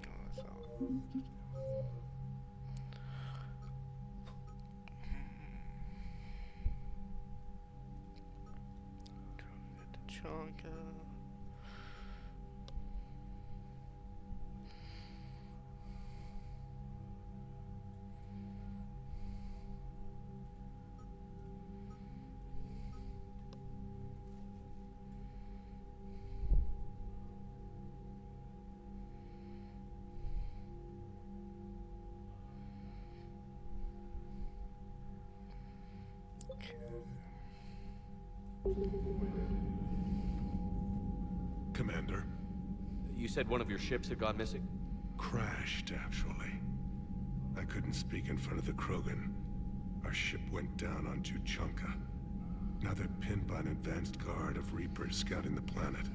that's all. Chonka. Commander. You said one of your ships had gone missing? Crashed, actually. I couldn't speak in front of the Krogan. Our ship went down on Tuchanka. Now they're pinned by an advanced guard of Reapers scouting the planet.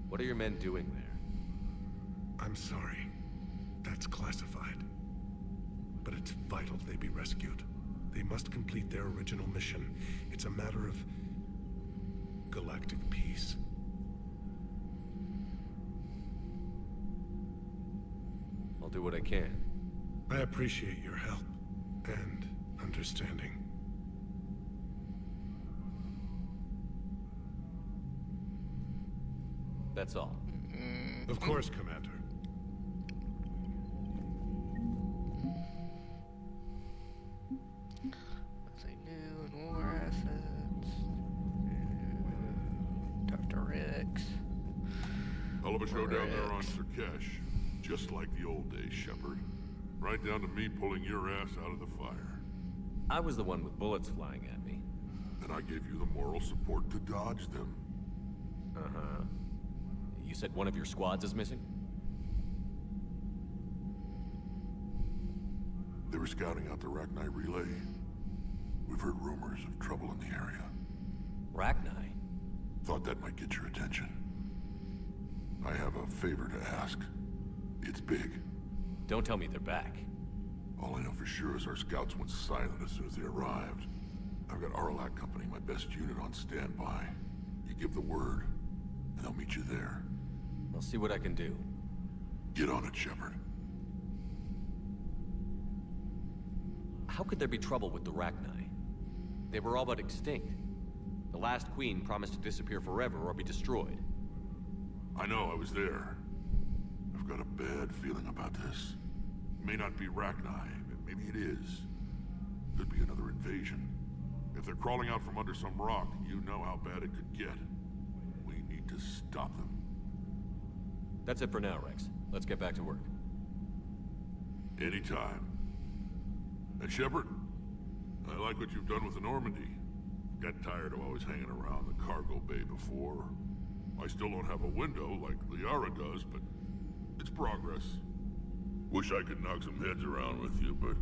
What are your men doing there? I'm sorry. That's classified. But it's vital they be rescued. They must complete their original mission. It's a matter of galactic peace. I'll do what I can. I appreciate your help and understanding. That's all. Of course, Commander. Let's see, new and war assets. Dr. Rix. Hell of a show down there on Surkesh. Just like the old days, Shepard. Right down to me pulling your ass out of the fire. I was the one with bullets flying at me. And I gave you the moral support to dodge them. Uh-huh. You said one of your squads is missing? They were scouting out the Rachni relay. We've heard rumors of trouble in the area. Rachni? Thought that might get your attention. I have a favor to ask. It's big. Don't tell me they're back. All I know for sure is our scouts went silent as soon as they arrived. I've got Aralak Company, my best unit, on standby. You give the word, and they'll meet you there. I'll see what I can do. Get on it, Shepard. How could there be trouble with the Rachni? They were all but extinct. The last queen promised to disappear forever or be destroyed. I know, I was there. I've got a bad feeling about this. It may not be Rachni, maybe it is. Could be another invasion. If they're crawling out from under some rock, you know how bad it could get. We need to stop them. That's it for now, Rex. Let's get back to work. Anytime. And Shepard, I like what you've done with the Normandy. Got tired of always hanging around the cargo bay before. I still don't have a window like Liara does, but it's progress. Wish I could knock some heads around with you, but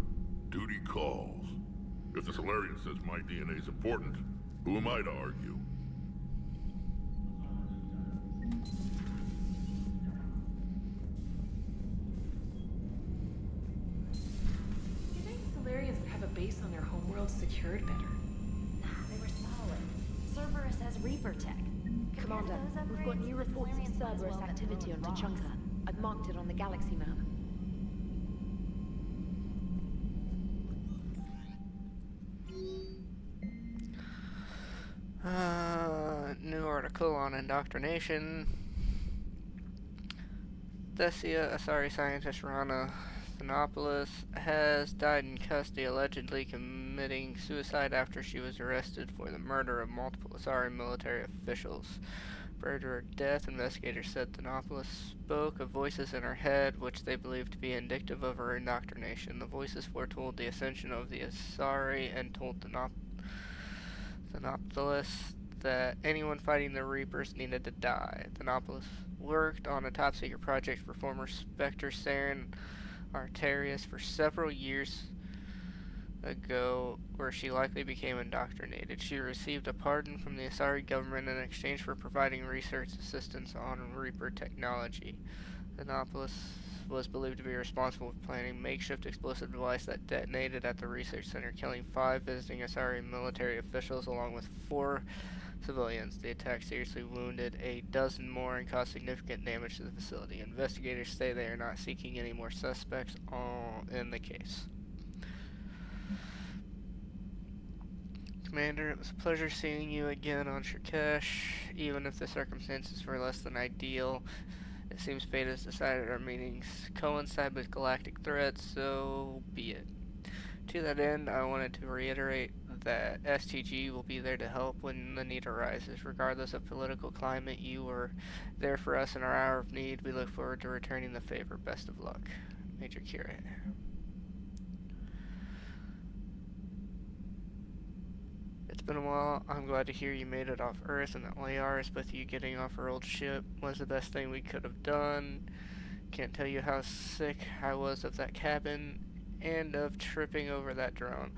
duty calls. If the Solarian says my DNA's important, who am I to argue? You think Solarians would have a base on their homeworld secured better? Nah, they were solid. Cerberus has Reaper tech. Commander, we've got new reports of Cerberus activity on Tuchanka. I've marked it on the galaxy map. New article on indoctrination. Thessia, Asari scientist Rana Thanopoulos, has died in custody, allegedly committing suicide after she was arrested for the murder of multiple Asari military officials. Prior to her death, investigators said Thanopoulos spoke of voices in her head, which they believed to be indicative of her indoctrination. The voices foretold the ascension of the Asari and told Thanopoulos that anyone fighting the Reapers needed to die. Thanopoulos worked on a top-secret project for former Spectre Saren Arterius for several years ago, where she likely became indoctrinated. She received a pardon from the Asari government in exchange for providing research assistance on Reaper technology. Thanopoulos was believed to be responsible for planning a makeshift explosive device that detonated at the research center, killing 5 visiting Asari military officials along with 4 civilians. The attack seriously wounded a dozen more and caused significant damage to the facility. Investigators say they are not seeking any more suspects in the case. Commander, it was a pleasure seeing you again on Shrikesh. Even if the circumstances were less than ideal, it seems fate has decided our meetings coincide with galactic threats, so be it. To that end, I wanted to reiterate that STG will be there to help when the need arises. Regardless of political climate, you were there for us in our hour of need. We look forward to returning the favor. Best of luck. Major Curate. It's been a while. I'm glad to hear you made it off Earth and that Liaris, with you getting off our old ship, was the best thing we could have done. Can't tell you how sick I was of that cabin and of tripping over that drone.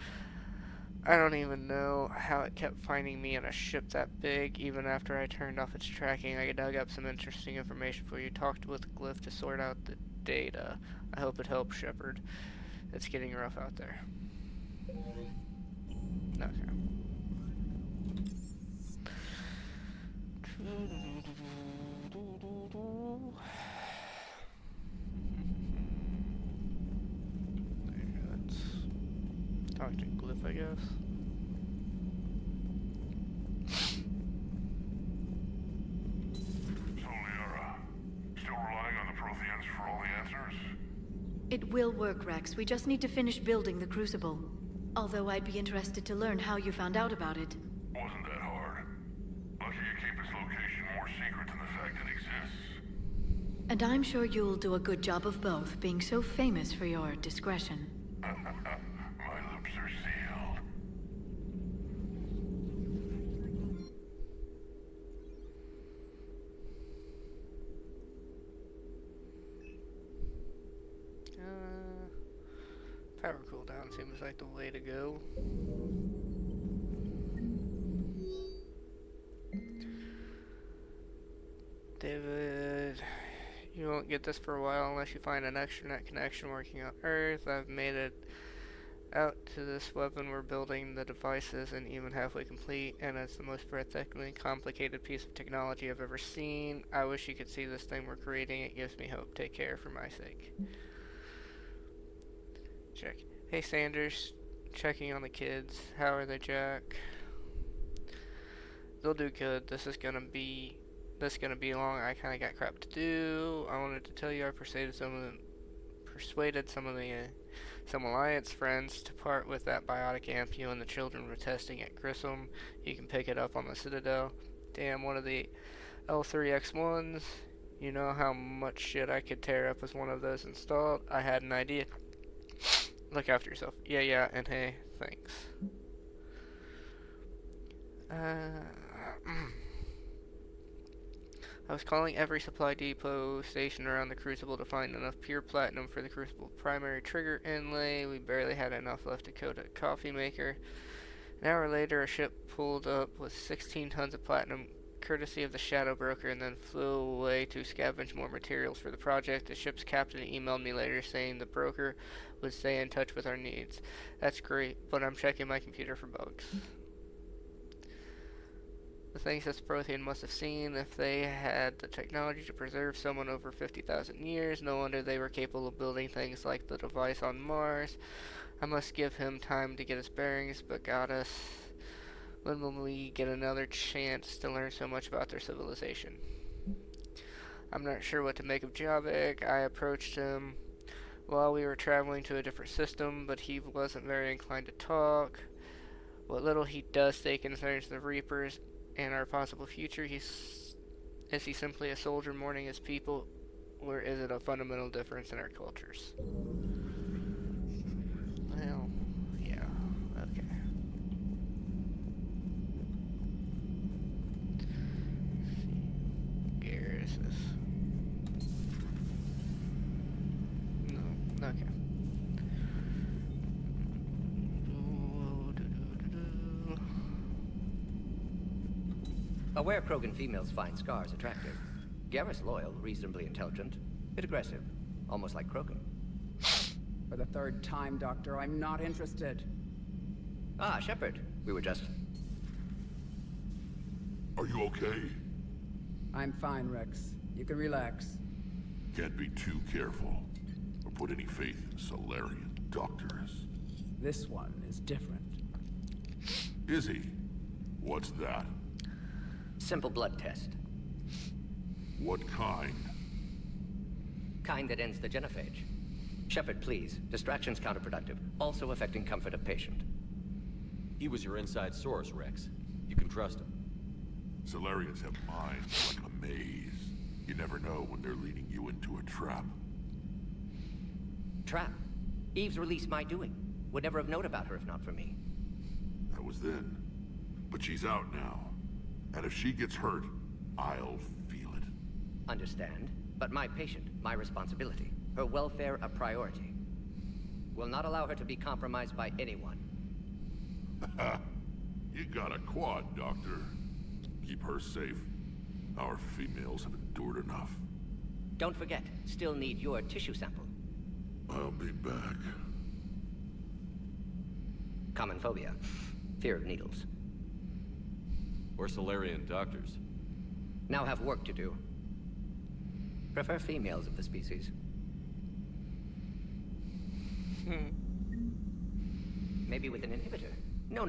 I don't even know how it kept finding me in a ship that big. Even after I turned off its tracking, I dug up some interesting information for you. Talked with Glyph to sort out the data. I hope it helps, Shepard. It's getting rough out there. Okay. Talk to Glyph, I guess. So, Liara, still relying on the Protheans for all the answers? It will work, Rex. We just need to finish building the Crucible. Although I'd be interested to learn how you found out about it. Wasn't that hard. Lucky you keep its location more secret than the fact it exists. And I'm sure you'll do a good job of both, being so famous for your discretion. My lips are sealed. Power cooldown seems like the way to go. David, you won't get this for a while unless you find an extranet connection working on Earth. I've made it out to this weapon we're building. The device isn't even halfway complete, and it's the most breathtakingly complicated piece of technology I've ever seen. I wish you could see this thing we're creating. It gives me hope. Take care for my sake. Check. Hey Sanders, checking on the kids. How are they, Jack? They'll do good. This is gonna be long. I kinda got crap to do. I wanted to tell you I persuaded some Alliance friends to part with that biotic amp you and the children were testing at Grissom. You can pick it up on the Citadel. Damn, one of the L3X1s. You know how much shit I could tear up with one of those installed? I had an idea. Look after yourself. Yeah, and hey, thanks. I was calling every supply depot station around the Crucible to find enough pure platinum for the Crucible primary trigger inlay. We barely had enough left to coat a coffee maker. An hour later, a ship pulled up with 16 tons of platinum, courtesy of the Shadow Broker, and then flew away to scavenge more materials for the project. The ship's captain emailed me later saying the broker would stay in touch with our needs. That's great, but I'm checking my computer for bugs. The things this Prothean must have seen, if they had the technology to preserve someone over 50,000 years, no wonder they were capable of building things like the device on Mars. I must give him time to get his bearings, but Goddess, when will we get another chance to learn so much about their civilization? I'm not sure what to make of Javik. I approached him while we were traveling to a different system, but he wasn't very inclined to talk. What little he does say concerns the Reapers and our possible future. Is he simply a soldier mourning his people, or is it a fundamental difference in our cultures? Well, yeah, okay. Garrus. No, okay. Aware Krogan females find scars attractive. Garrus loyal, reasonably intelligent, bit aggressive, almost like Krogan. For the third time, Doctor, I'm not interested. Ah, Shepard. We were just... Are you okay? I'm fine, Rex. You can relax. Can't be too careful, or put any faith in Solarian doctors. This one is different. Is he? What's that? Simple blood test. What kind? Kind that ends the genophage. Shepard, please. Distraction's counterproductive. Also affecting comfort of patient. He was your inside source, Rex. You can trust him. Solarians have minds like a maze. You never know when they're leading you into a trap. Trap. Eve's release my doing. Would never have known about her if not for me. That was then. But she's out now. And if she gets hurt, I'll feel it. Understand. But my patient, my responsibility. Her welfare a priority. Will not allow her to be compromised by anyone. You got a quad, Doctor. Keep her safe. Our females have endured enough. Don't forget, still need your tissue sample. I'll be back. Common phobia. Fear of needles. We're Solarian doctors. Now have work to do. Prefer females of the species. Maybe with an inhibitor. No.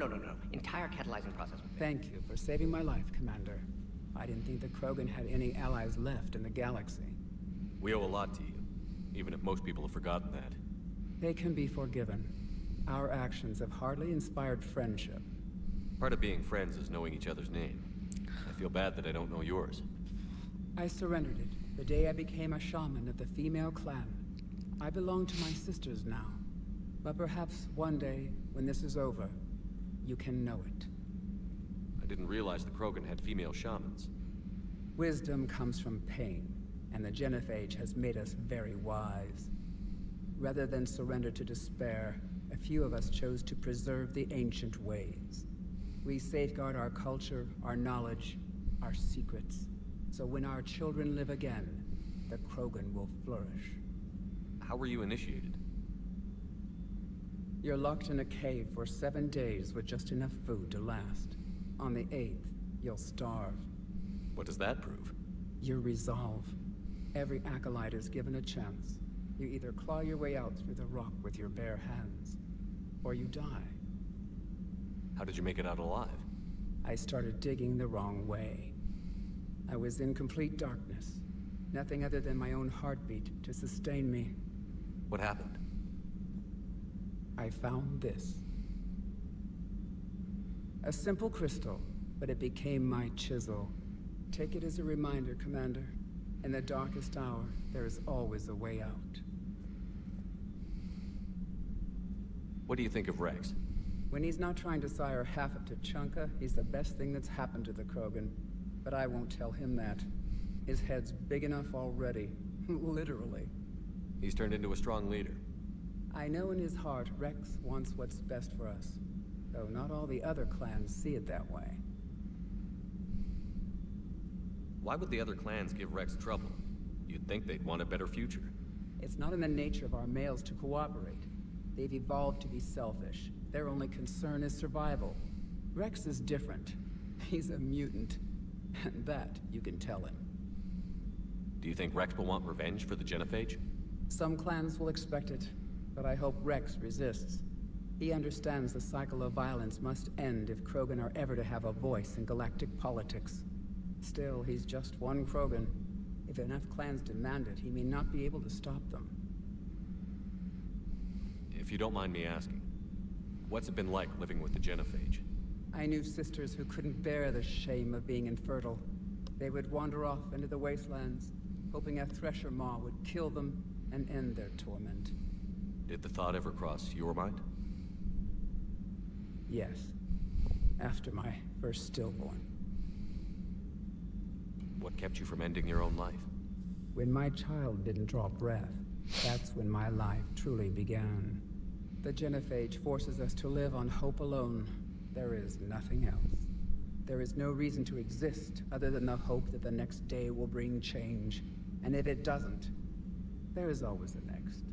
Entire catalyzing process. Thank you for saving my life, Commander. I didn't think the Krogan had any allies left in the galaxy. We owe a lot to you, even if most people have forgotten that. They can be forgiven. Our actions have hardly inspired friendship. Part of being friends is knowing each other's name. I feel bad that I don't know yours. I surrendered it the day I became a shaman of the female clan. I belong to my sisters now. But perhaps one day, when this is over, you can know it. I didn't realize the Krogan had female shamans. Wisdom comes from pain, and the genophage has made us very wise. Rather than surrender to despair, a few of us chose to preserve the ancient ways. We safeguard our culture, our knowledge, our secrets. So when our children live again, the Krogan will flourish. How were you initiated? You're locked in a cave for 7 days with just enough food to last. On the 8th, you'll starve. What does that prove? Your resolve. Every acolyte is given a chance. You either claw your way out through the rock with your bare hands, or you die. How did you make it out alive? I started digging the wrong way. I was in complete darkness. Nothing other than my own heartbeat to sustain me. What happened? I found this. A simple crystal, but it became my chisel. Take it as a reminder, Commander. In the darkest hour, there is always a way out. What do you think of Rex? When he's not trying to sire half of Tuchanka, he's the best thing that's happened to the Krogan. But I won't tell him that. His head's big enough already. Literally. He's turned into a strong leader. I know in his heart Rex wants what's best for us. Though not all the other clans see it that way. Why would the other clans give Rex trouble? You'd think they'd want a better future. It's not in the nature of our males to cooperate. They've evolved to be selfish. Their only concern is survival. Rex is different. He's a mutant. And that you can tell him. Do you think Rex will want revenge for the genophage? Some clans will expect it, but I hope Rex resists. He understands the cycle of violence must end if Krogan are ever to have a voice in galactic politics. Still, he's just one Krogan. If enough clans demand it, he may not be able to stop them. If you don't mind me asking, what's it been like living with the genophage? I knew sisters who couldn't bear the shame of being infertile. They would wander off into the wastelands, hoping a Thresher Maw would kill them and end their torment. Did the thought ever cross your mind? Yes. After my first stillborn. What kept you from ending your own life? When my child didn't draw breath, that's when my life truly began. The genophage forces us to live on hope alone. There is nothing else. There is no reason to exist other than the hope that the next day will bring change. And if it doesn't, there is always the next.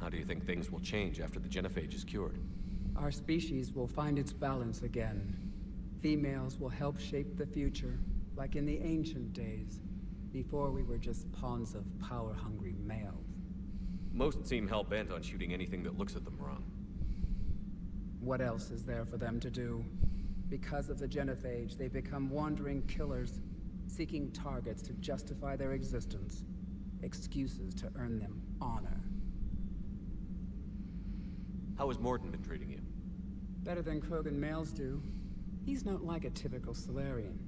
How do you think things will change after the genophage is cured? Our species will find its balance again. females will help shape the future, like in the ancient days, before we were just pawns of power-hungry males. Most seem hell-bent on shooting anything that looks at them wrong. What else is there for them to do? Because of the Genophage, they become wandering killers, seeking targets to justify their existence, excuses to earn them honor. How has Mordin been treating you? Better than Krogan males do. He's not like a typical Solarian.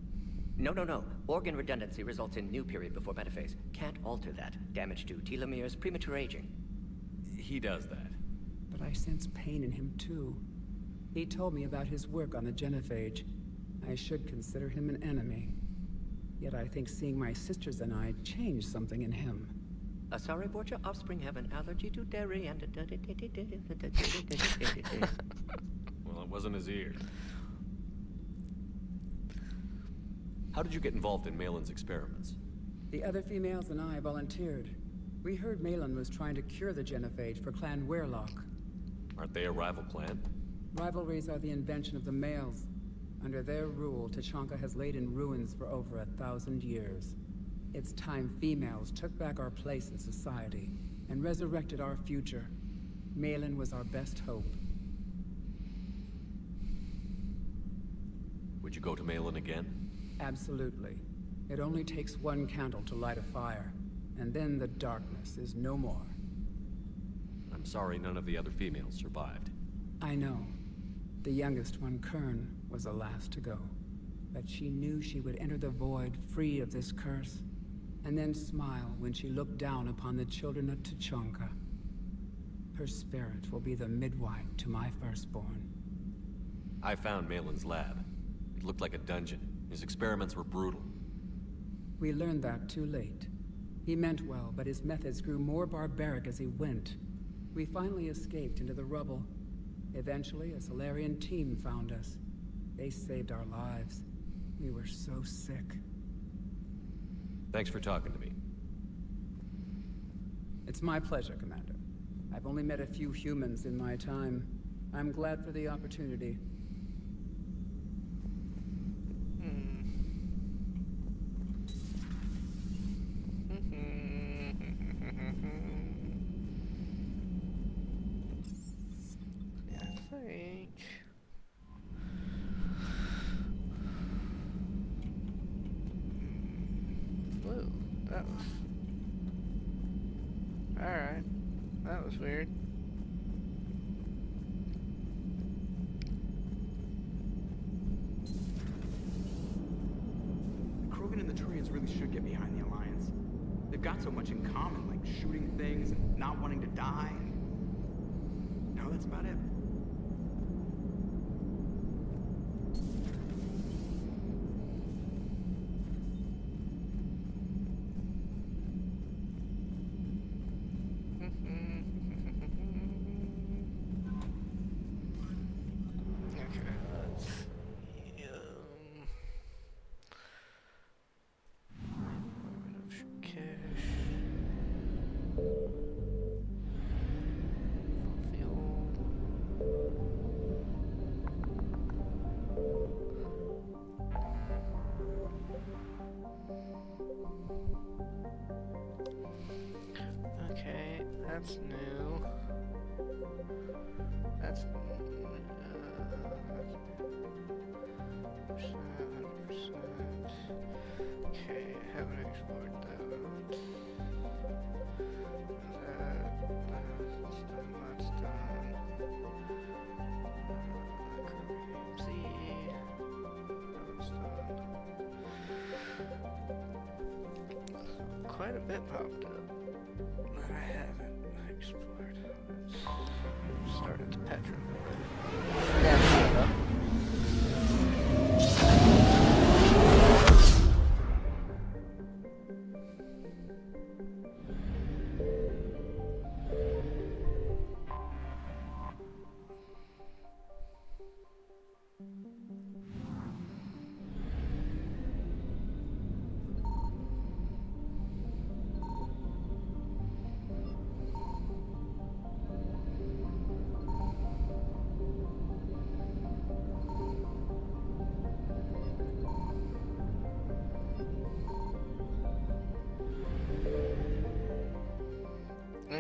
No. Organ redundancy results in new period before metaphase. Can't alter that. Damage to telomeres, premature aging. He does that. But I sense pain in him too. He told me about his work on the Genophage. I should consider him an enemy. Yet I think seeing my sisters and I changed something in him. Asari Borgia offspring have an allergy to dairy and... Well, it wasn't his ear. How did you get involved in Malin's experiments? The other females and I volunteered. We heard Malin was trying to cure the Genophage for Clan Weirlock. Aren't they a rival clan? Rivalries are the invention of the males. Under their rule, Tuchanka has laid in ruins for over 1,000 years. It's time females took back our place in society and resurrected our future. Malin was our best hope. Would you go to Malin again? Absolutely. It only takes one candle to light a fire, and then the darkness is no more. I'm sorry none of the other females survived. I know. The youngest one, Kern, was the last to go. But she knew she would enter the void free of this curse, and then smile when she looked down upon the children of Tuchanka. Her spirit will be the midwife to my firstborn. I found Malin's lab. It looked like a dungeon. His experiments were brutal. We learned that too late. He meant well, but his methods grew more barbaric as he went. We finally escaped into the rubble. Eventually, a Solarian team found us. They saved our lives. We were so sick. Thanks for talking to me. It's my pleasure, Commander. I've only met a few humans in my time. I'm glad for the opportunity. Alright. That was weird. The Krogan and the Turians really should get behind the Alliance. They've got so much in common, like shooting things and not wanting to die. No, that's about it. Okay, that's new. That's 100%. Okay, I haven't explored that. That's done. Z. That's done. Quite a bit popped up that I haven't explored. Let's start at the Petra.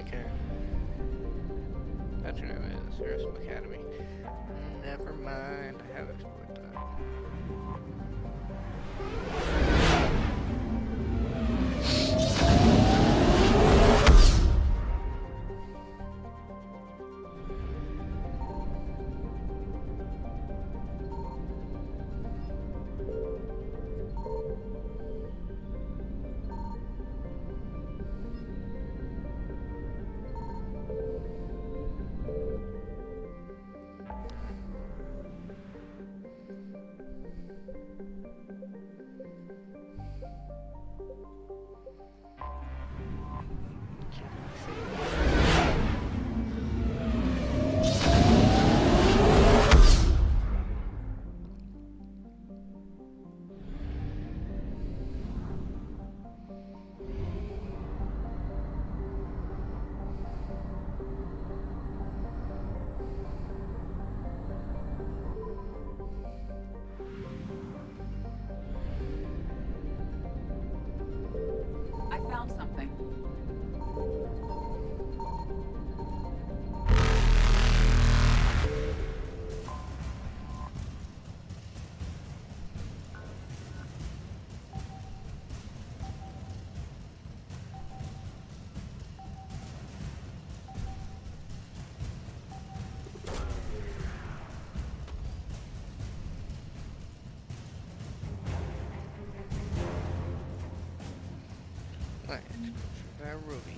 Okay. That's your name is Jerusalem Academy. Never mind, I have explored that. I found something. Right, that ruby.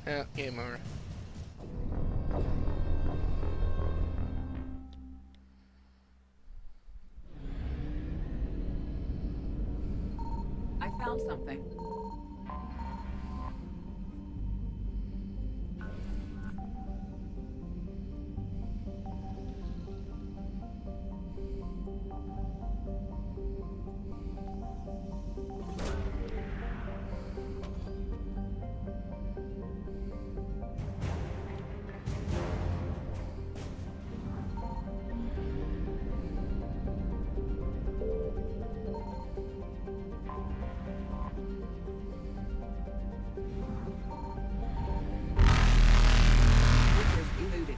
Yeah, game over. I found something. Reapers eluded.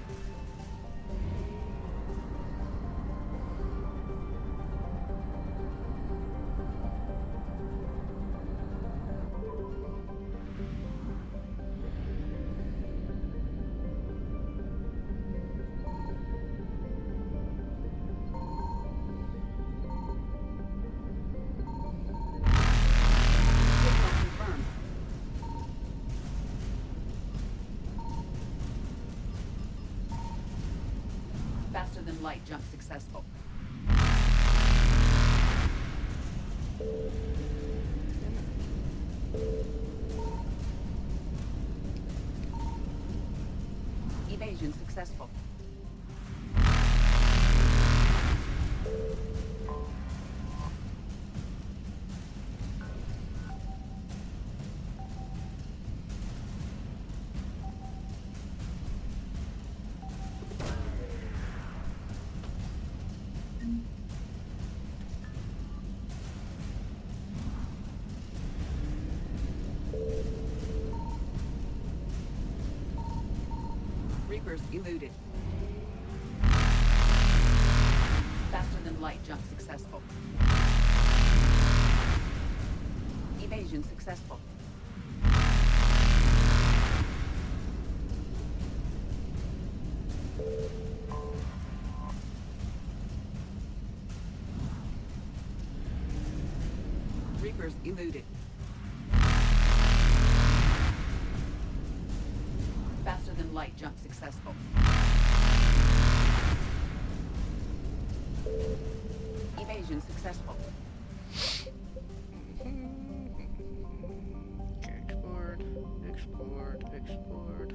Signal confirmed. Faster than light jump successful. Evasion successful. Reapers eluded. Faster than light jump successful. Evasion successful. Reapers eluded. Faster than light jump successful. Evasion successful. Okay, explored, explored, explored. Explored.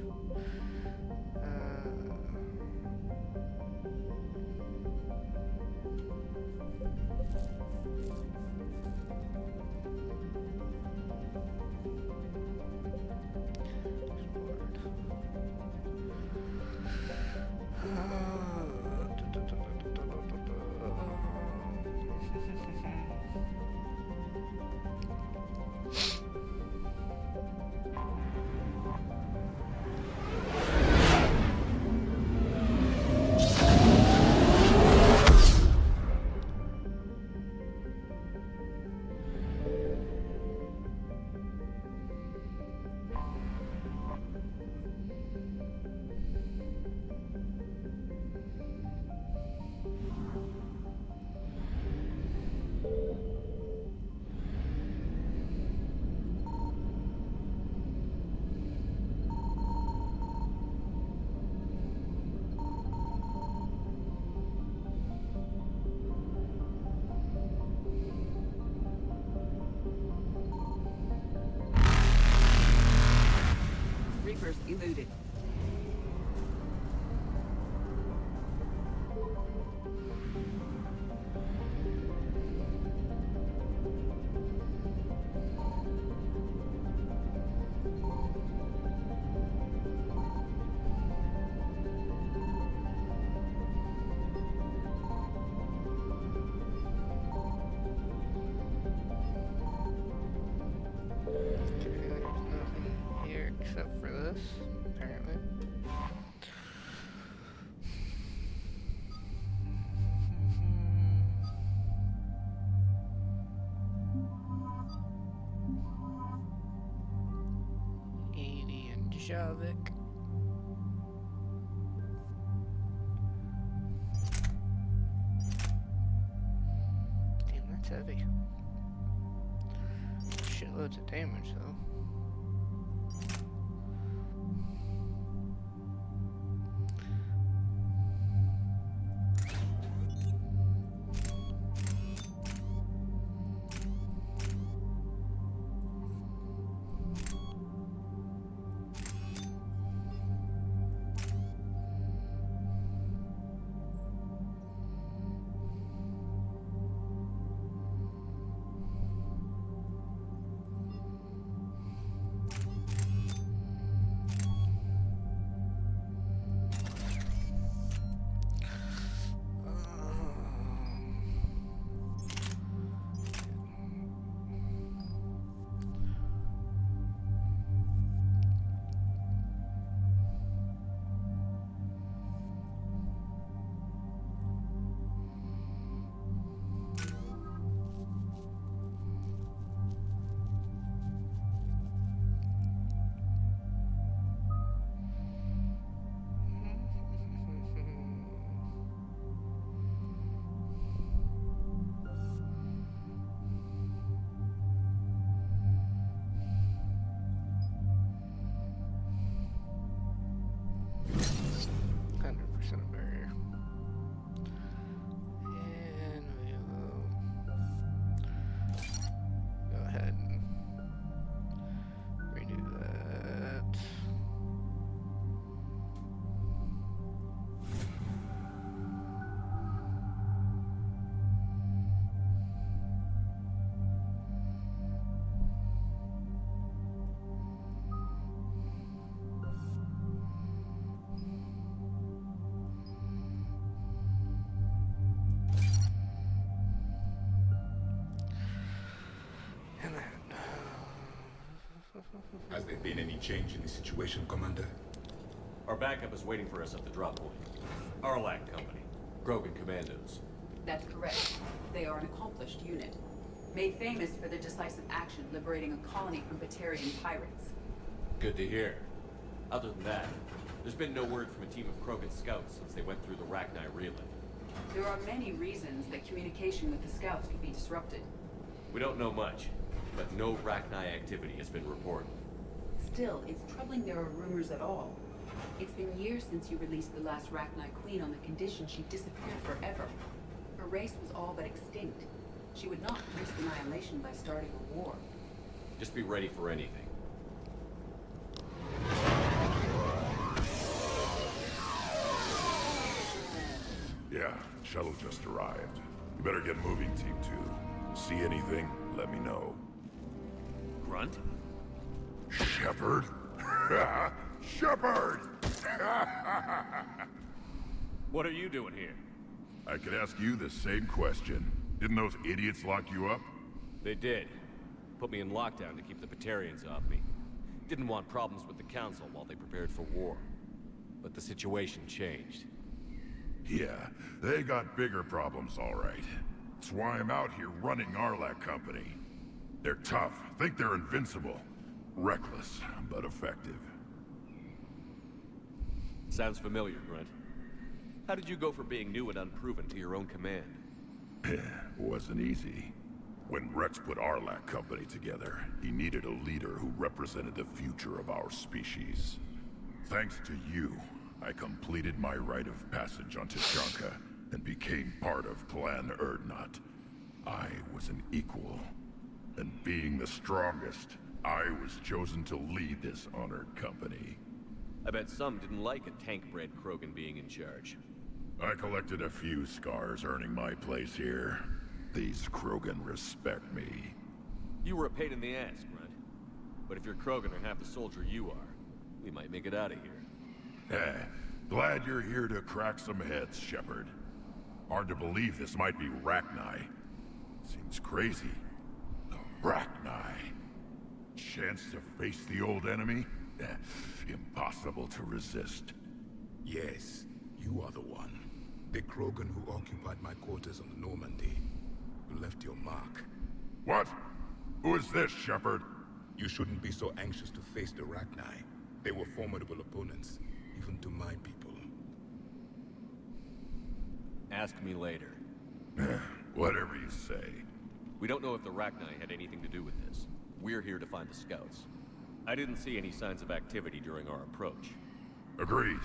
eluded. Okay, there's nothing here except for this, apparently. Edie and Javik. Damn, that's heavy. Shitloads of damage, though. Has there been any change in the situation, Commander? Our backup is waiting for us at the drop point. Arlac Company. Krogan Commandos. That's correct. They are an accomplished unit, made famous for their decisive action liberating a colony from Batarian pirates. Good to hear. Other than that, there's been no word from a team of Krogan scouts since they went through the Rachni relay. There are many reasons that communication with the scouts could be disrupted. We don't know much, but no Rachni activity has been reported. Still, it's troubling there are rumors at all. It's been years since you released the last Rachni Queen on the condition she disappeared forever. Her race was all but extinct. She would not risk annihilation by starting a war. Just be ready for anything. Yeah, shuttle just arrived. You better get moving, Team 2. See anything, let me know. Grunt? Shepard? Shepard! What are you doing here? I could ask you the same question. Didn't those idiots lock you up? They did. Put me in lockdown to keep the Batarians off me. Didn't want problems with the Council while they prepared for war. But the situation changed. Yeah, they got bigger problems, all right. That's why I'm out here running Arlac Company. They're tough, think they're invincible. Reckless, but effective. Sounds familiar, Grunt. How did you go from being new and unproven to your own command? Wasn't easy. When Rex put Arlac Company together, he needed a leader who represented the future of our species. Thanks to you, I completed my rite of passage on Tuchanka and became part of Plan Urdnot. I was an equal, and being the strongest, I was chosen to lead this honored company. I bet some didn't like a tank-bred Krogan being in charge. I collected a few scars earning my place here. These Krogan respect me. You were a pain in the ass, Grunt. But if you're Krogan or half the soldier you are, we might make it out of here. Glad you're here to crack some heads, Shepard. Hard to believe this might be Rachni. Seems crazy. Rachni. Chance to face the old enemy? Impossible to resist. Yes, you are the one. The Krogan who occupied my quarters on Normandy. You left your mark. What? Who is this, Shepard? You shouldn't be so anxious to face the Rachni. They were formidable opponents, even to my people. Ask me later. Whatever you say. We don't know if the Rachni had anything to do with this. We're here to find the scouts. I didn't see any signs of activity during our approach. Agreed.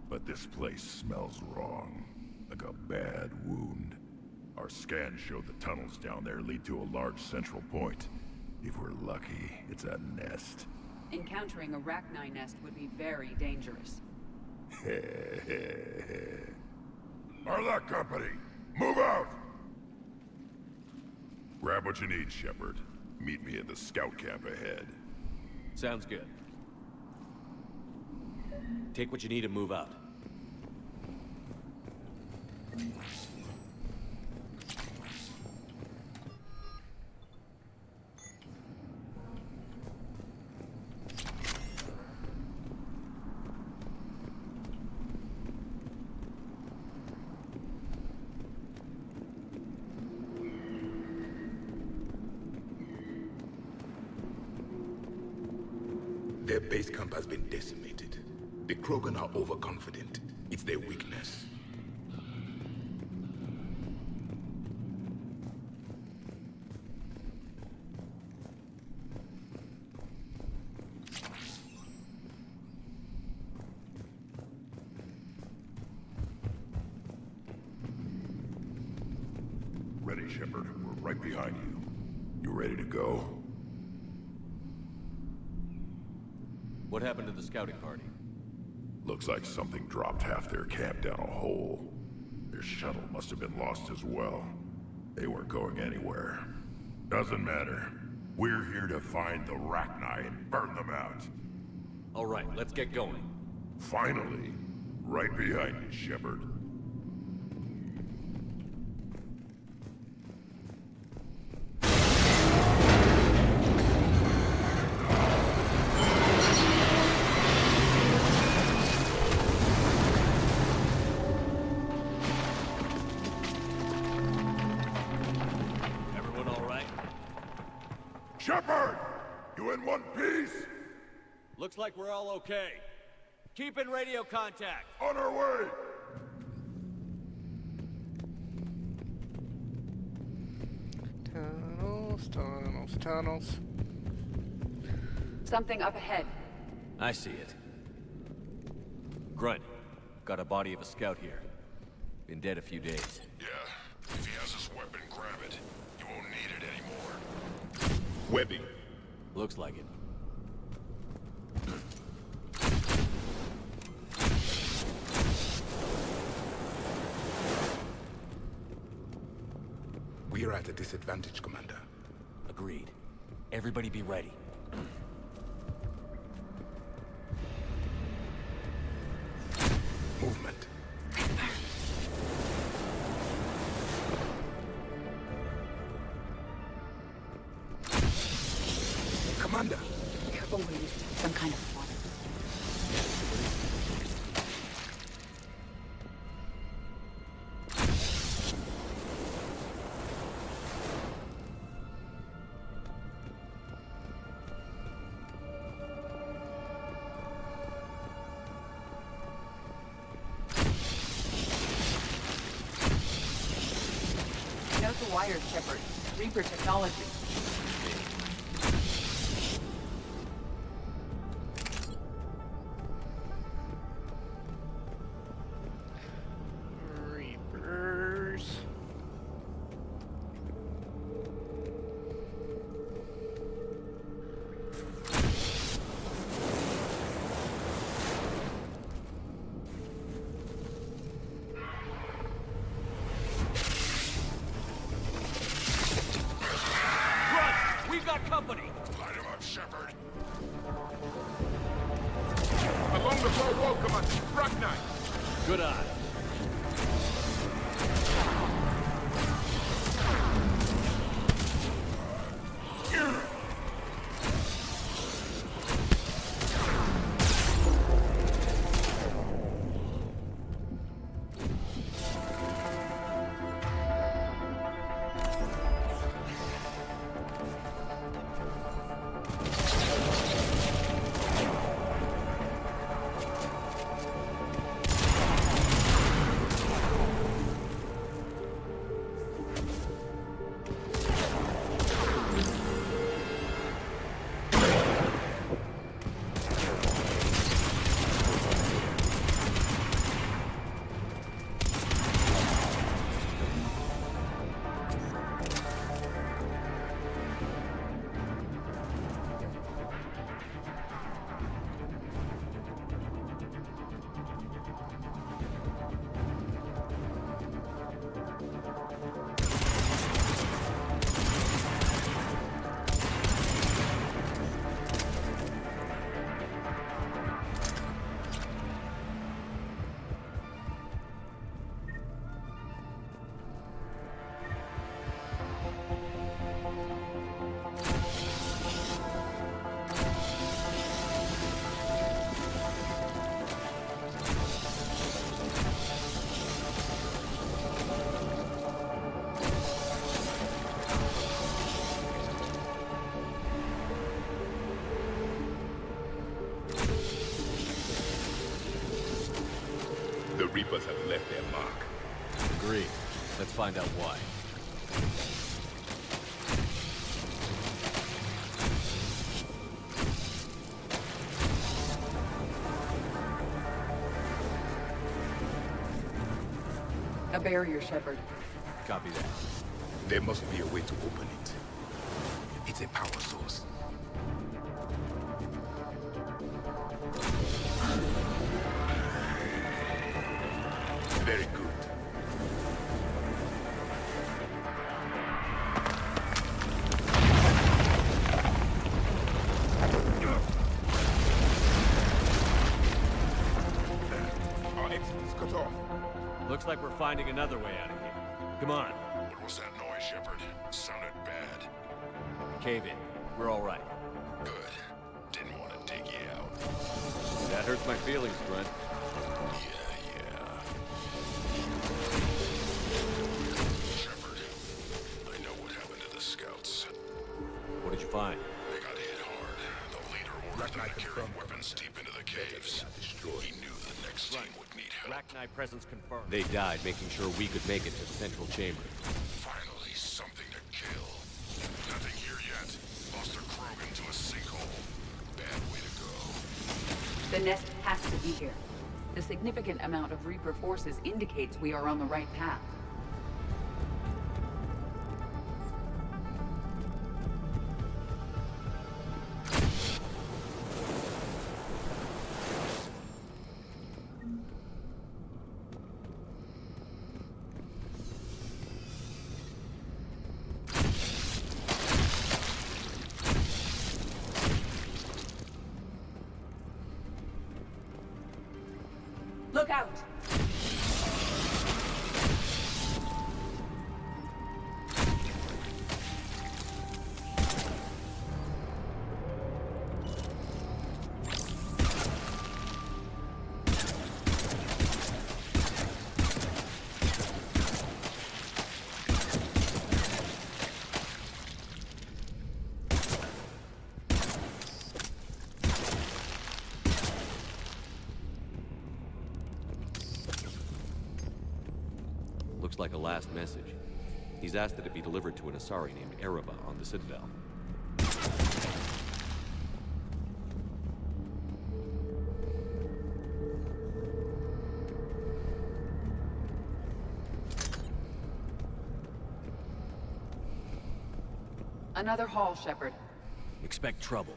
But this place smells wrong. Like a bad wound. Our scans showed the tunnels down there lead to a large central point. If we're lucky, it's a nest. Encountering a Rachni nest would be very dangerous. Arlok Company, move out! Grab what you need, Shepard. Meet me at the scout camp ahead. Sounds good. Take what you need and move out. Their base camp has been decimated. The Krogan are overconfident. It's their weakness. Ready, Shepard. We're right behind you. You ready to go? What happened to the scouting party? Looks like something dropped half their camp down a hole. Their shuttle must have been lost as well. They weren't going anywhere. Doesn't matter. We're here to find the Rachni and burn them out. All right, let's get going. Finally. Right behind you, Shepard. Shepard! You in one piece? Looks like we're all okay. Keep in radio contact. On our way! Tunnels, tunnels, tunnels. Something up ahead. I see it. Grunt, got a body of a scout here. Been dead a few days. Yeah, if he has his weapon, grab it. You won't need it anymore. Webbing. Looks like it. We are at a disadvantage, Commander. Agreed. Everybody be ready. Movement. Commander! Careful where you step. Some kind of water. Note the wires, Shepard. Reaper technology. Reapers. We've got company! Light him up, Shepard. Along the far wall, Commander. Ragnar! Good eye. The Reapers have left their mark. Agreed. Let's find out why. A barrier, Shepard. Copy that. There must be a way to open it. It's a power source. Very good. Our exit is cut off. Looks like we're finding another way out of here. Come on. What was that noise, Shepard? Sounded bad. Cave in. We're all right. Good. Didn't want to take you out. That hurts my feelings, Grunt. Yeah. Shepard, I know what happened to the scouts. What did you find? They got hit hard. The leader ordered them to carry weapons deep into the caves. He knew the next team would need help. Rachni presence confirmed. They died making sure we could make it to the central chamber. Finally, something to kill. Nothing here yet. Lost a Krogan to a sinkhole. Bad way to go. The nest has to be here. The significant amount of Reaper forces indicates we are on the right path. Look out! Looks like a last message. He's asked that it be delivered to an Asari named Erebah on the Citadel. Another hall, Shepard. Expect trouble.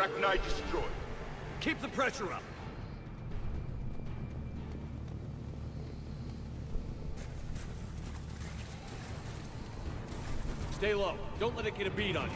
Rachni destroyed. Keep the pressure up. Stay low. Don't let it get a bead on you.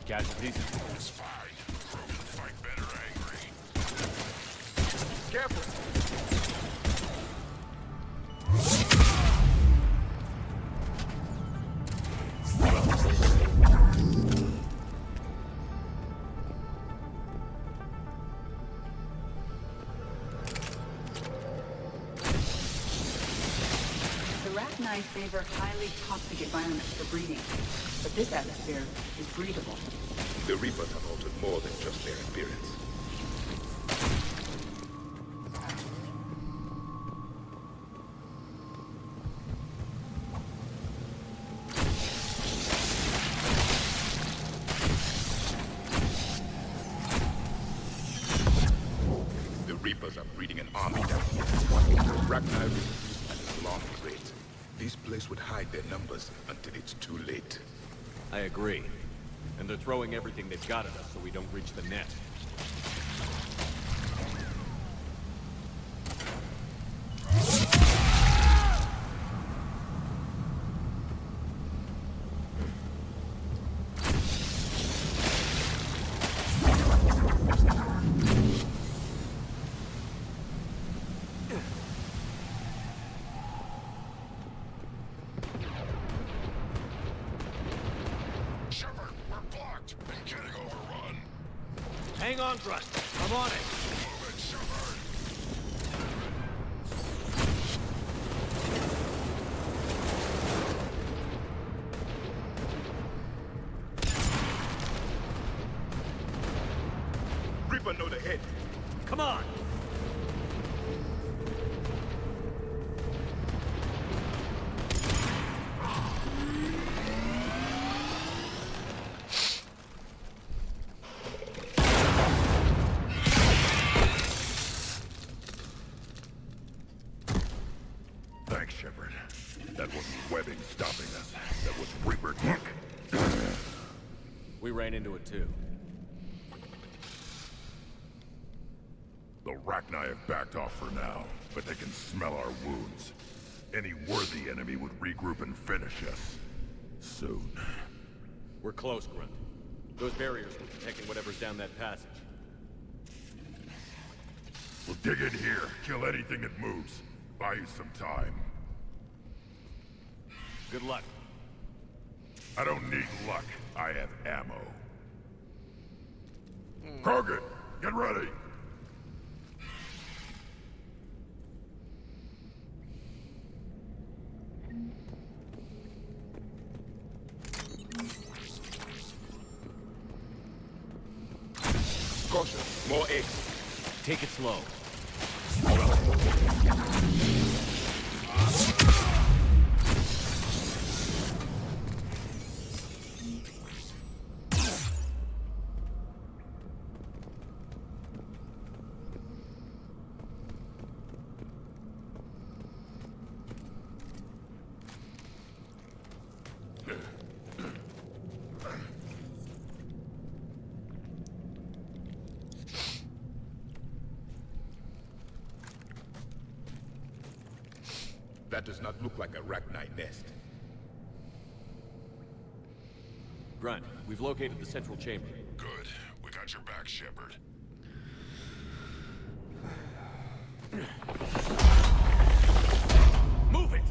Casualties? It's fine. Krogan fight better angry. Careful! The Rachni favor highly toxic environments for breeding, but this atmosphere is breathable. The Reapers have altered more than just their appearance. The Reapers are breeding an army down here. Rachni Reapers at an alarming rate. These places would hide their numbers until it's too late. I agree. And they're throwing everything they've got at us so we don't reach the net. Hang on, Grunt. I'm on it. Move it, Shepard. Reaper know the head. Come on! Thanks, Shepard. That wasn't webbing stopping us. That was Reaper tech. We ran into it too. The Rachni have backed off for now, but they can smell our wounds. Any worthy enemy would regroup and finish us. Soon. We're close, Grunt. Those barriers are protecting whatever's down that passage. We'll dig in here, kill anything that moves. Buy you some time. Good luck. I don't need luck. I have ammo. Krogan, get ready! Caution, more eggs. Take it slow. That does not look like a Rachni nest. Grunt, we've located the central chamber. Good. We got your back, Shepard. Move it!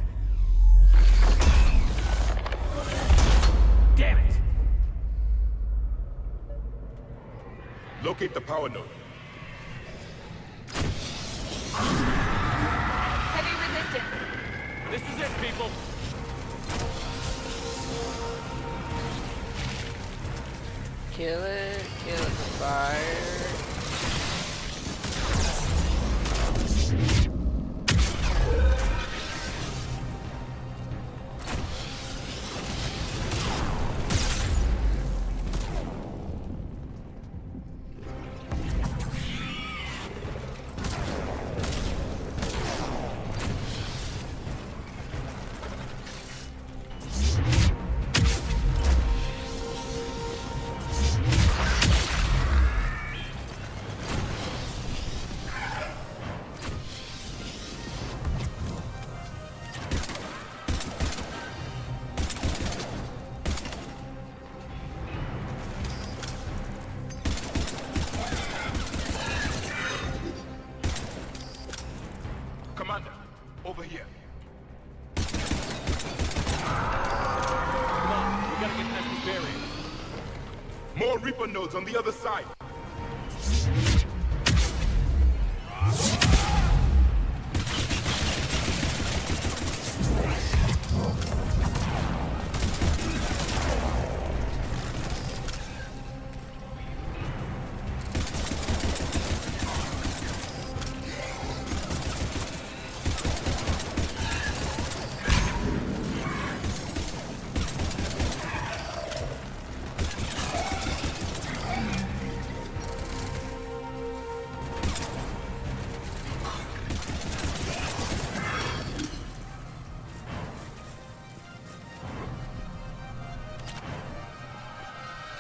Damn it! Locate the power node. Heavy resistance. This is it, people! Kill it with fire. Commander, over here. Come on, we gotta get past these barriers. More Reaper nodes on the other side.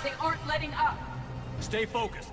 They aren't letting up. Stay focused.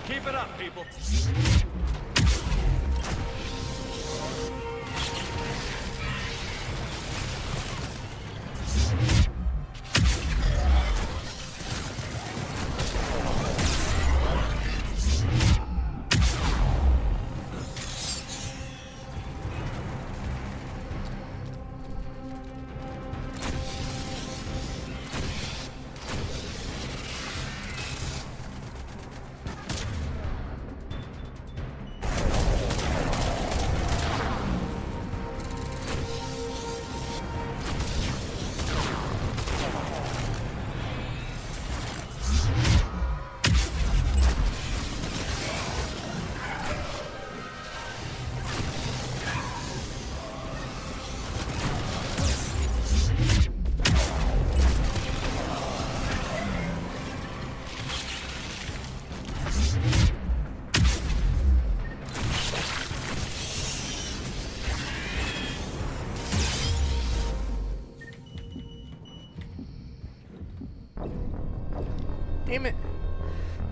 Keep it up, people.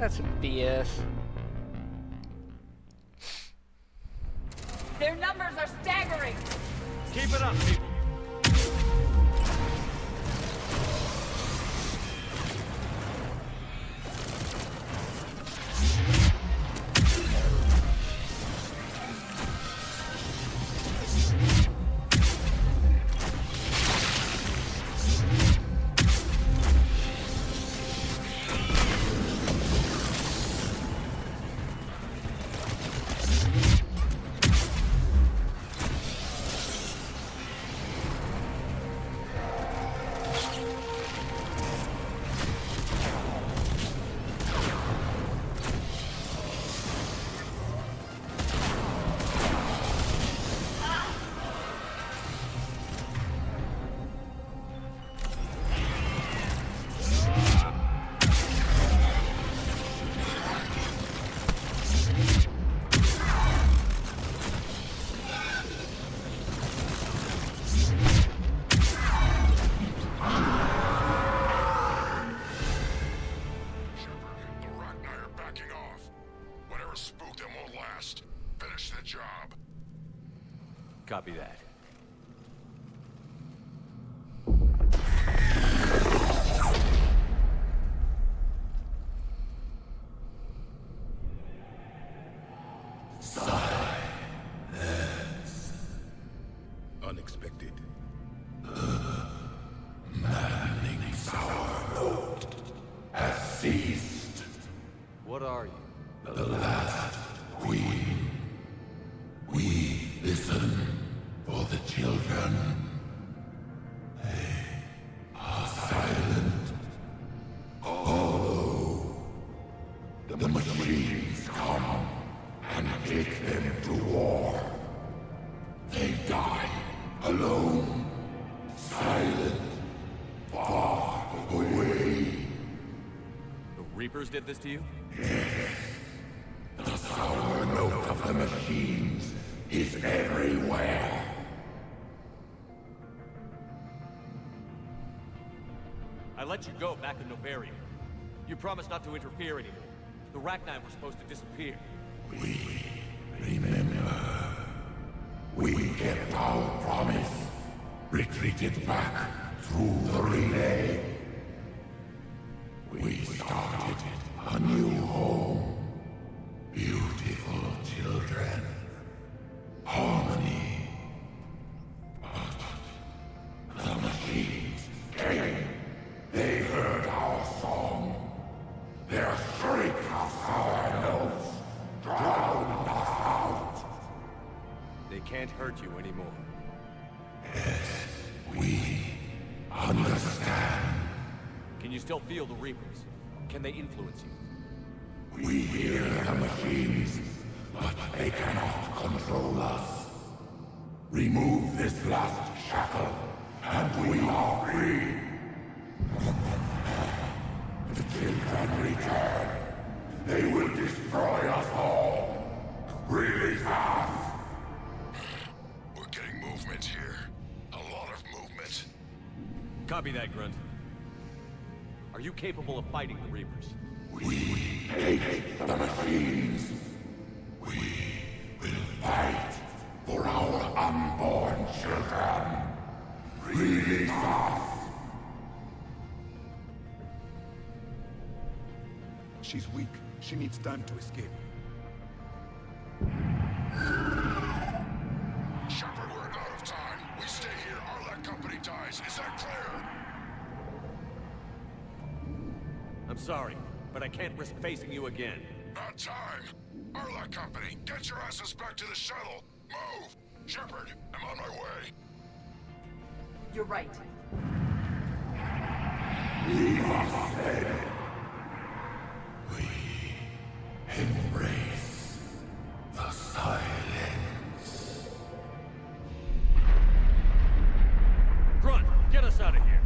That's some BS. Their numbers are staggering! Keep it up, people! Copy that. Unexpected. Maddening sour note has ceased. What are you? The last queen. We listen for the children. They are silent. Although the machines come and take them to war, they die alone, silent, far away. The Reapers did this to you? Yes. The sour note of the machines is everywhere. I let you go back in Novaria. You promised not to interfere anymore. The Rachni were supposed to disappear. We remember. We kept our promise. Retreated back through the relay. We started a new home. Beautiful children. Harmony. But the machines came. They heard our song. Their shriek of sour notes drowned us out. They can't hurt you anymore. Yes, we understand. Can you still feel the Reapers? Can they influence you? We hear the machines, but they cannot control us. Remove this last shackle, and we are free. The children return. They will destroy us all. Really fast. We're getting movement here. A lot of movement. Copy that, Grunt. Are you capable of fighting the Reapers? We hate the machines. We will fight for our unborn children. Really fast. She's weak. She needs time to escape. Shepard, we're out of time. We stay here, Arlec Company dies. Is that clear? I'm sorry, but I can't risk facing you again. Not time. Arlec Company, get your asses back to the shuttle. Move! Shepard, I'm on my way. You're right. Leave us dead. We embrace the silence. Grunt, get us out of here.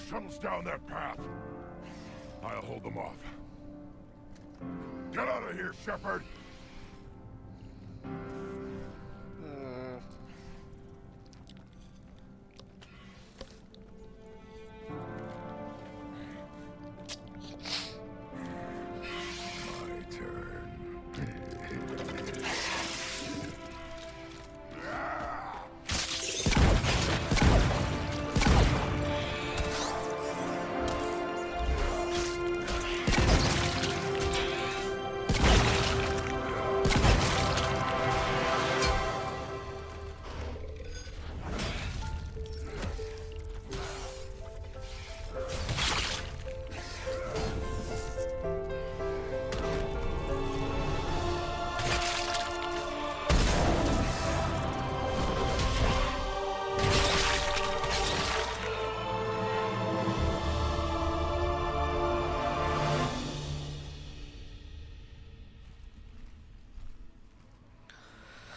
shuttles down that path. I'll hold them off. Get out of here, Shepard! My turn.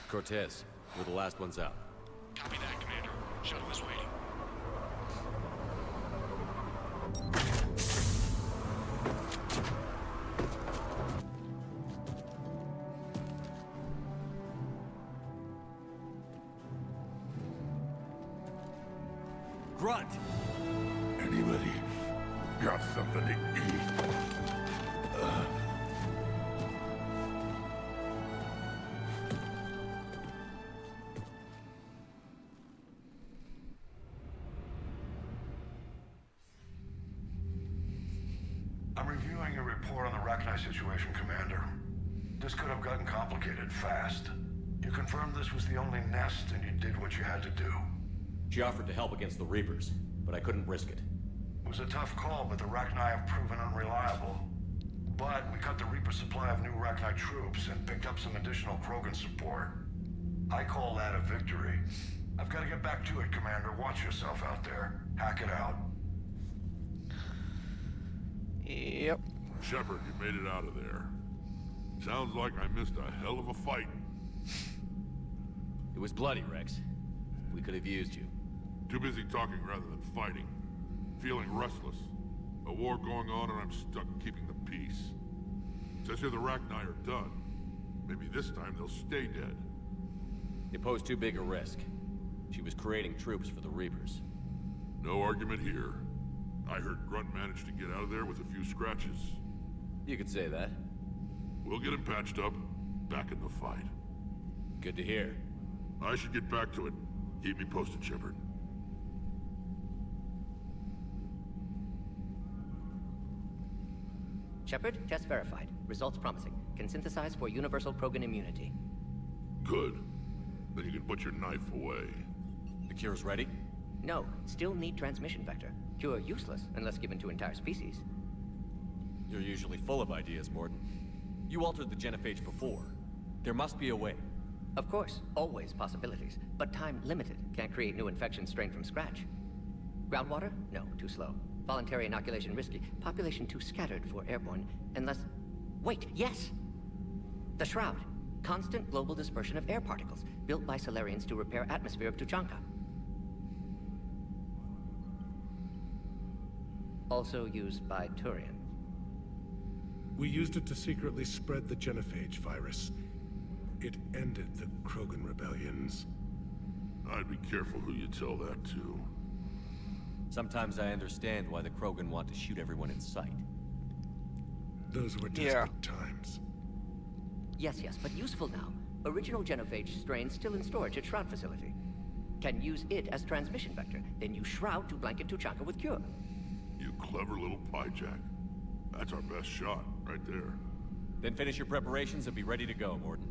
Cortez, we're the last ones out. Copy that, Commander. Shuttle is waiting. Grunt! Anybody got something to eat? I'm reviewing your report on the Rachni situation, Commander. This could have gotten complicated fast. You confirmed this was the only nest, and you did what you had to do. She offered to help against the Reapers, but I couldn't risk it. It was a tough call, but the Rachni have proven unreliable. But we cut the Reaper supply of new Rachni troops and picked up some additional Krogan support. I call that a victory. I've got to get back to it, Commander. Watch yourself out there. Hack it out. Yep. Shepard, you made it out of there. Sounds like I missed a hell of a fight. It was bloody, Rex. We could have used you. Too busy talking rather than fighting. Feeling restless. A war going on and I'm stuck keeping the peace. Says here the Rachni are done. Maybe this time they'll stay dead. They posed too big a risk. She was creating troops for the Reapers. No argument here. I heard Grunt managed to get out of there with a few scratches. You could say that. We'll get him patched up, back in the fight. Good to hear. I should get back to it. Keep me posted, Shepard. Shepard, test verified. Results promising. Can synthesize for universal Krogan immunity. Good. Then you can put your knife away. The cure's ready? No, still need transmission vector. Cure useless unless given to entire species. You're usually full of ideas, Mordin. You altered the genophage before. There must be a way. Of course, always possibilities, but time limited. Can't create new infections strained from scratch. Groundwater? No, too slow. Voluntary inoculation risky. Population too scattered for airborne, unless... Wait, yes! The Shroud. Constant global dispersion of air particles, built by Salarians to repair atmosphere of Tuchanka. Also used by Turian. We used it to secretly spread the genophage virus. It ended the Krogan rebellions. I'd be careful who you tell that to. Sometimes I understand why the Krogan want to shoot everyone in sight. Those were desperate times. Yes, but useful now. Original genophage strain still in storage at Shroud facility. Can use it as transmission vector, then use Shroud to blanket Tuchanka with cure. You clever little pyjak. That's our best shot, right there. Then finish your preparations and be ready to go, Mordin.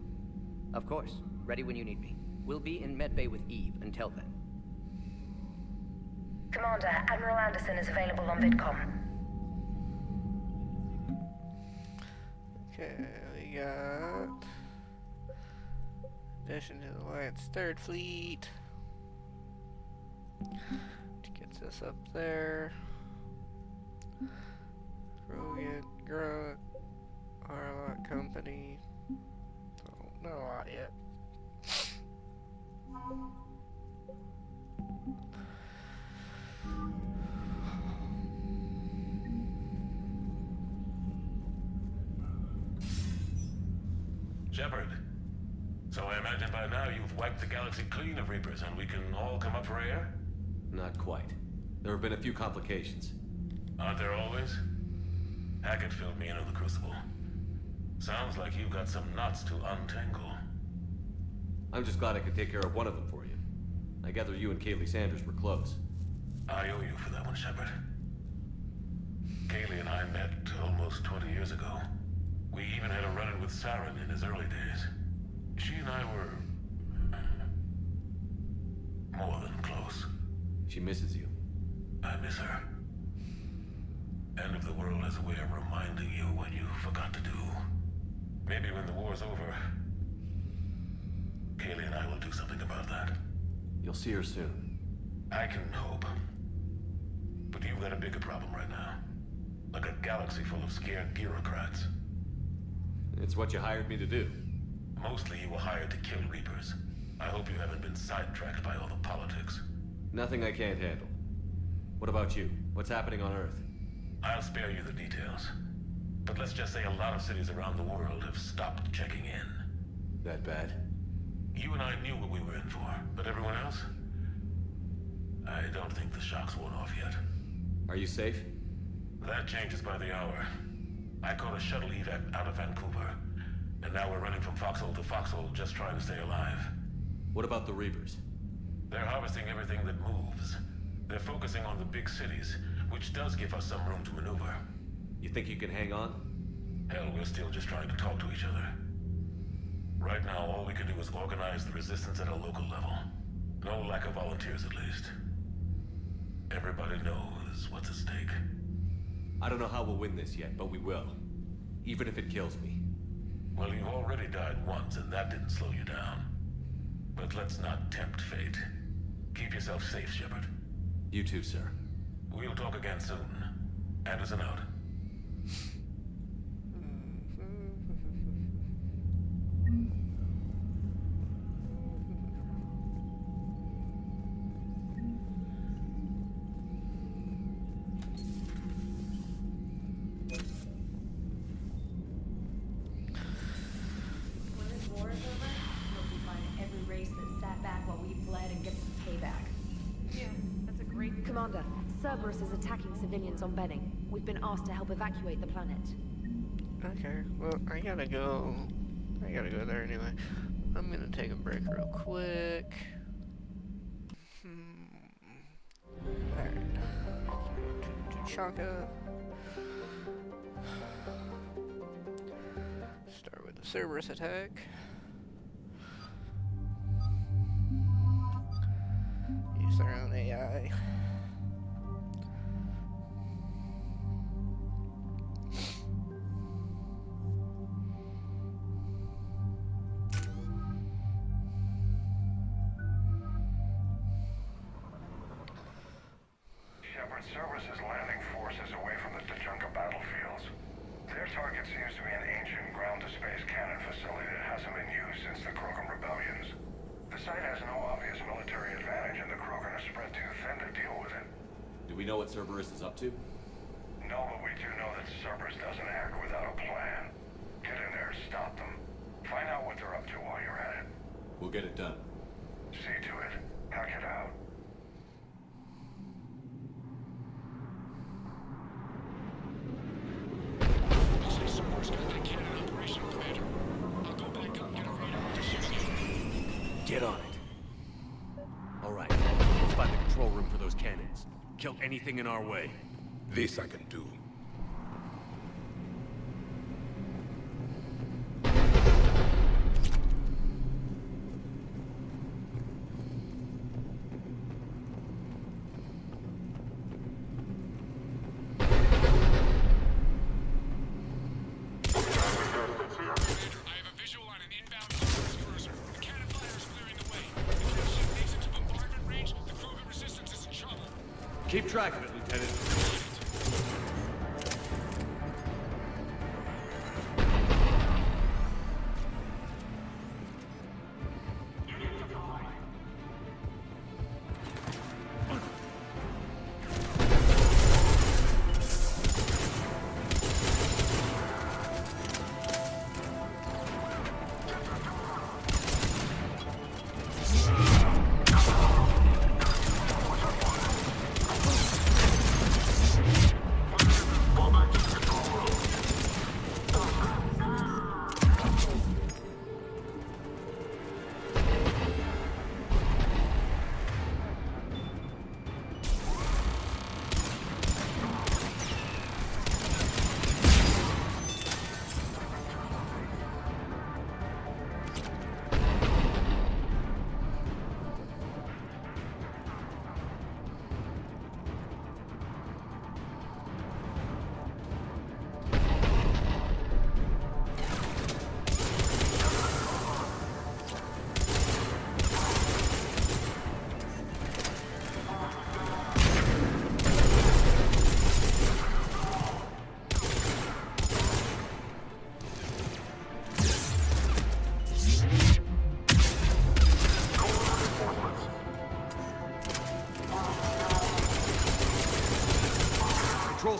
Of course. Ready when you need me. We'll be in medbay with Eve until then. Commander, Admiral Anderson is available on VidCom. Okay, we got... Addition to the Alliance 3rd Fleet. Which gets us up there. Krogan, Grunt, Harlock Company. Oh, not a lot yet. Shepard. So I imagine by now you've wiped the galaxy clean of Reapers and we can all come up for air? Not quite. There have been a few complications. Aren't there always? Hackett filled me into the Crucible. Sounds like you've got some knots to untangle. I'm just glad I could take care of one of them for you. I gather you and Kaylee Sanders were close. I owe you for that one, Shepard. Kaylee and I met almost 20 years ago. We even had a run-in with Saren in his early days. She and I were... more than close. She misses you. I miss her. End of the world has a way of reminding you what you forgot to do. Maybe when the war's over, Kaylee and I will do something about that. You'll see her soon. I can hope. But you've got a bigger problem right now. Like a galaxy full of scared bureaucrats. It's what you hired me to do. Mostly you were hired to kill Reapers. I hope you haven't been sidetracked by all the politics. Nothing I can't handle. What about you? What's happening on Earth? I'll spare you the details. But let's just say a lot of cities around the world have stopped checking in. That bad? You and I knew what we were in for, but everyone else? I don't think the shock's worn off yet. Are you safe? That changes by the hour. I caught a shuttle evac out of Vancouver, and now we're running from foxhole to foxhole just trying to stay alive. What about the Reapers? They're harvesting everything that moves. They're focusing on the big cities, which does give us some room to maneuver. You think you can hang on? Hell, we're still just trying to talk to each other. Right now, all we can do is organize the resistance at a local level. No lack of volunteers, at least. Everybody knows what's at stake. I don't know how we'll win this yet, but we will. Even if it kills me. Well, you've already died once, and that didn't slow you down. But let's not tempt fate. Keep yourself safe, Shepard. You too, sir. We'll talk again soon. Anderson out. When this war is over, hope we find every race that sat back while we fled and get some payback. Yeah, that's a great... Commander, Cerberus is attacking civilians on Benning. We've been asked to help evacuate the planet. Okay, well, I gotta go there anyway. I'm gonna take a break real quick. Alright. Tuchanka. Start with the Cerberus attack. Use their own AI. Cerberus' landing forces away from the Tuchanka battlefields. Their target seems to be an ancient ground-to-space cannon facility that hasn't been used since the Krogan rebellions. The site has no obvious military advantage, and the Krogan are spread too thin to deal with it. Do we know what Cerberus is up to? No, but we do know that Cerberus doesn't act without a plan. Get in there, stop them. Find out what they're up to while you're at it. We'll get it done. See to it. Hack it out. Get on it. All right, let's find the control room for those cannons. Kill anything in our way. This I can do. Keep track of it, Lieutenant.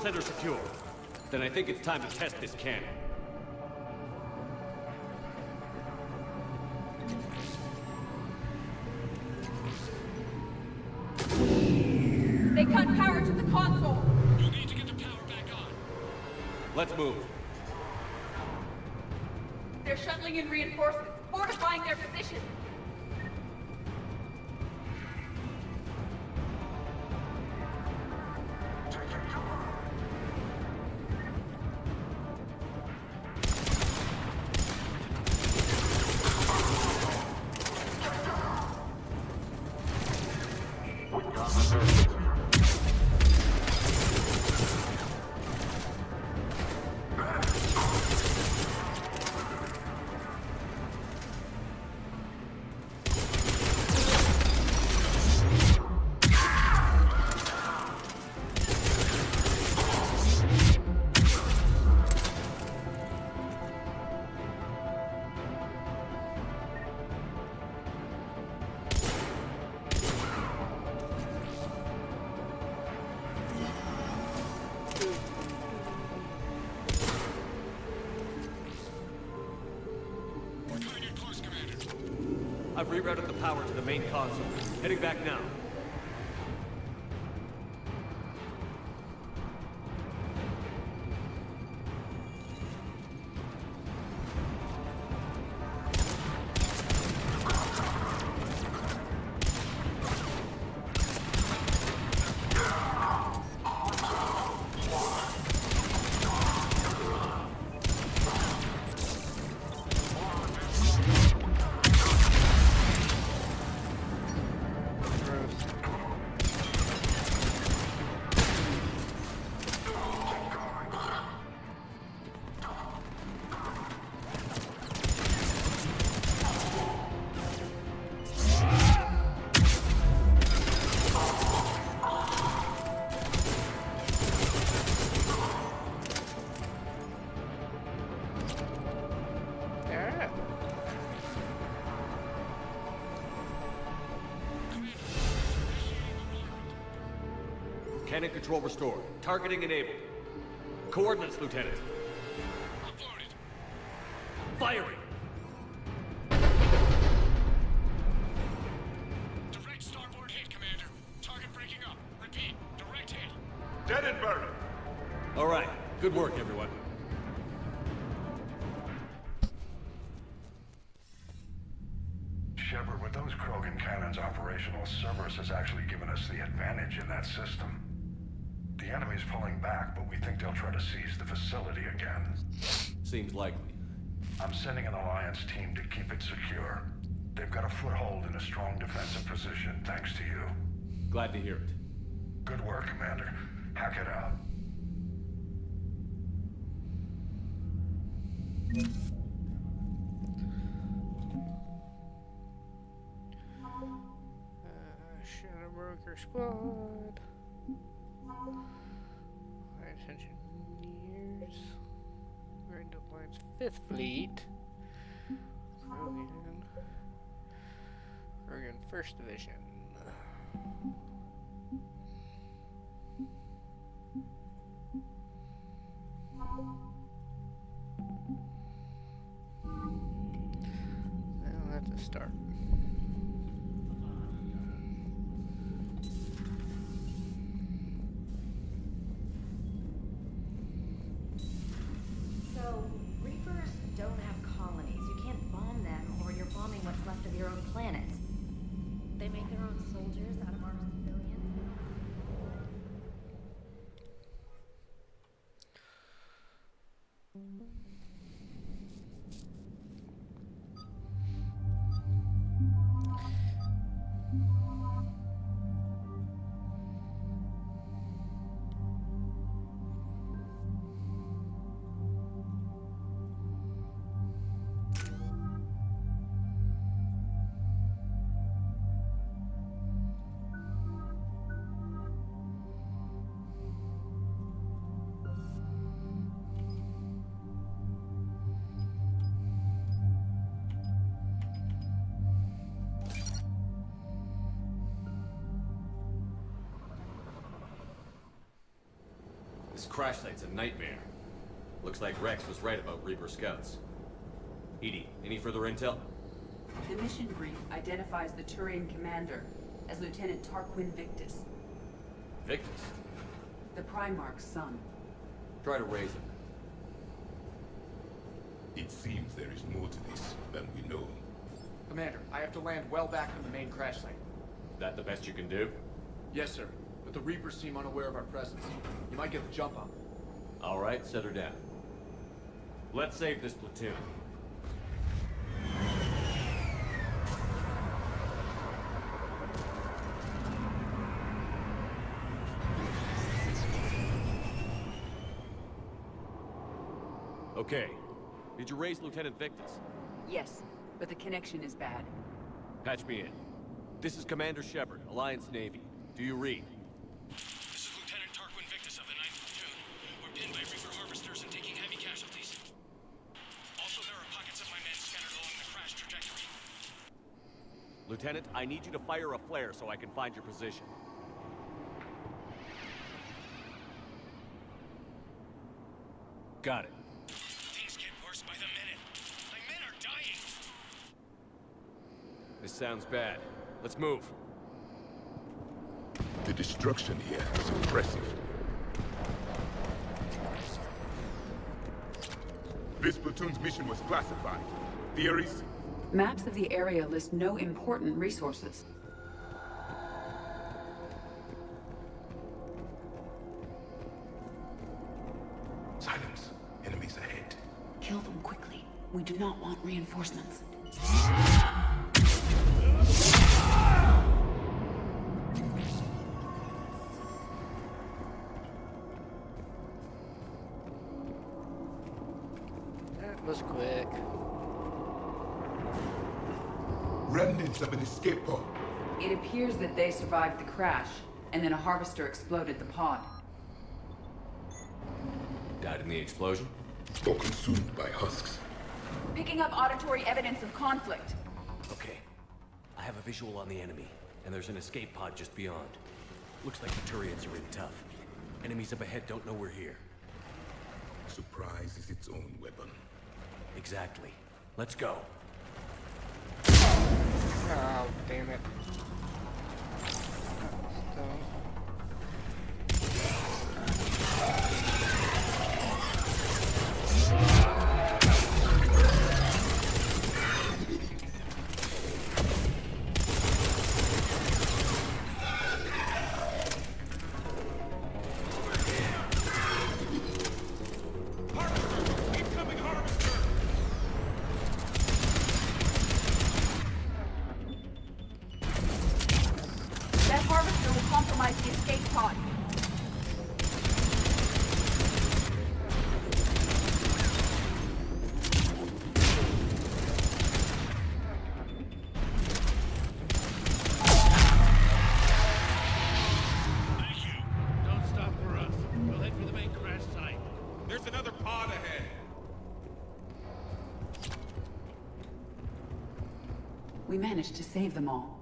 center secure. Then I think it's time to test this cannon. They cut power to the console. You'll need to get the power back on. Let's move. They're shuttling in reinforcements, fortifying their position. I've rerouted the power to the main console. Heading back now. Cannon control restored. Targeting enabled. Coordinates, Lieutenant. Uploaded. Firing! Direct starboard hit, Commander. Target breaking up. Repeat, direct hit. Dead and buried. All right. Good work, everyone. Shepard, with those Krogan cannons operational, Cerberus has actually given us the advantage in that system. The enemy's pulling back, but we think they'll try to seize the facility again. Seems likely. I'm sending an Alliance team to keep it secure. They've got a foothold in a strong defensive position, thanks to you. Glad to hear it. Good work, Commander. Hack it out. Shadow Broker Squad. Alliance Engineers. Grand Alliance 5th Fleet. Krogan 1st Division. Well, that's a start. So, Reapers don't have colonies. You can't bomb them, or you're bombing what's left of your own planet. They make their own soldiers out of our civilians. This crash site's a nightmare. Looks like Rex was right about Reaper scouts. EDI, any further intel? The mission brief identifies the Turian commander as Lieutenant Tarquin Victus, Victus? the Primarch's son. Try to raise him. It seems there is more to this than we know. Commander, I have to land well back from the main crash site. That the best you can do? Yes, sir. But the Reapers seem unaware of our presence. You might get the jump on them. All right, set her down. Let's save this platoon. Okay. Did you raise Lieutenant Victus? Yes, but the connection is bad. Patch me in. This is Commander Shepard, Alliance Navy. Do you read? This is Lieutenant Tarquin Victus of the 9th Platoon. We're pinned by Reaper harvesters and taking heavy casualties. Also, there are pockets of my men scattered along the crash trajectory. Lieutenant, I need you to fire a flare so I can find your position. Got it. Things get worse by the minute. My men are dying. This sounds bad. Let's move. The destruction here is impressive. This platoon's mission was classified. Theories? Maps of the area list no important resources. Silence. Enemies ahead. Kill them quickly. We do not want reinforcements. That was quick. Remnants of an escape pod. It appears that they survived the crash, and then a harvester exploded the pod. Died in the explosion? Or consumed by husks. Picking up auditory evidence of conflict. Okay. I have a visual on the enemy, and there's an escape pod just beyond. Looks like the Turians are in tough. Enemies up ahead don't know we're here. Surprise is its own weapon. Exactly. Let's go. Oh, damn it. Stone. That harvester will compromise the escape pod. Thank you. Don't stop for us. We'll head for the main crash site. There's another pod ahead. We managed to save them all.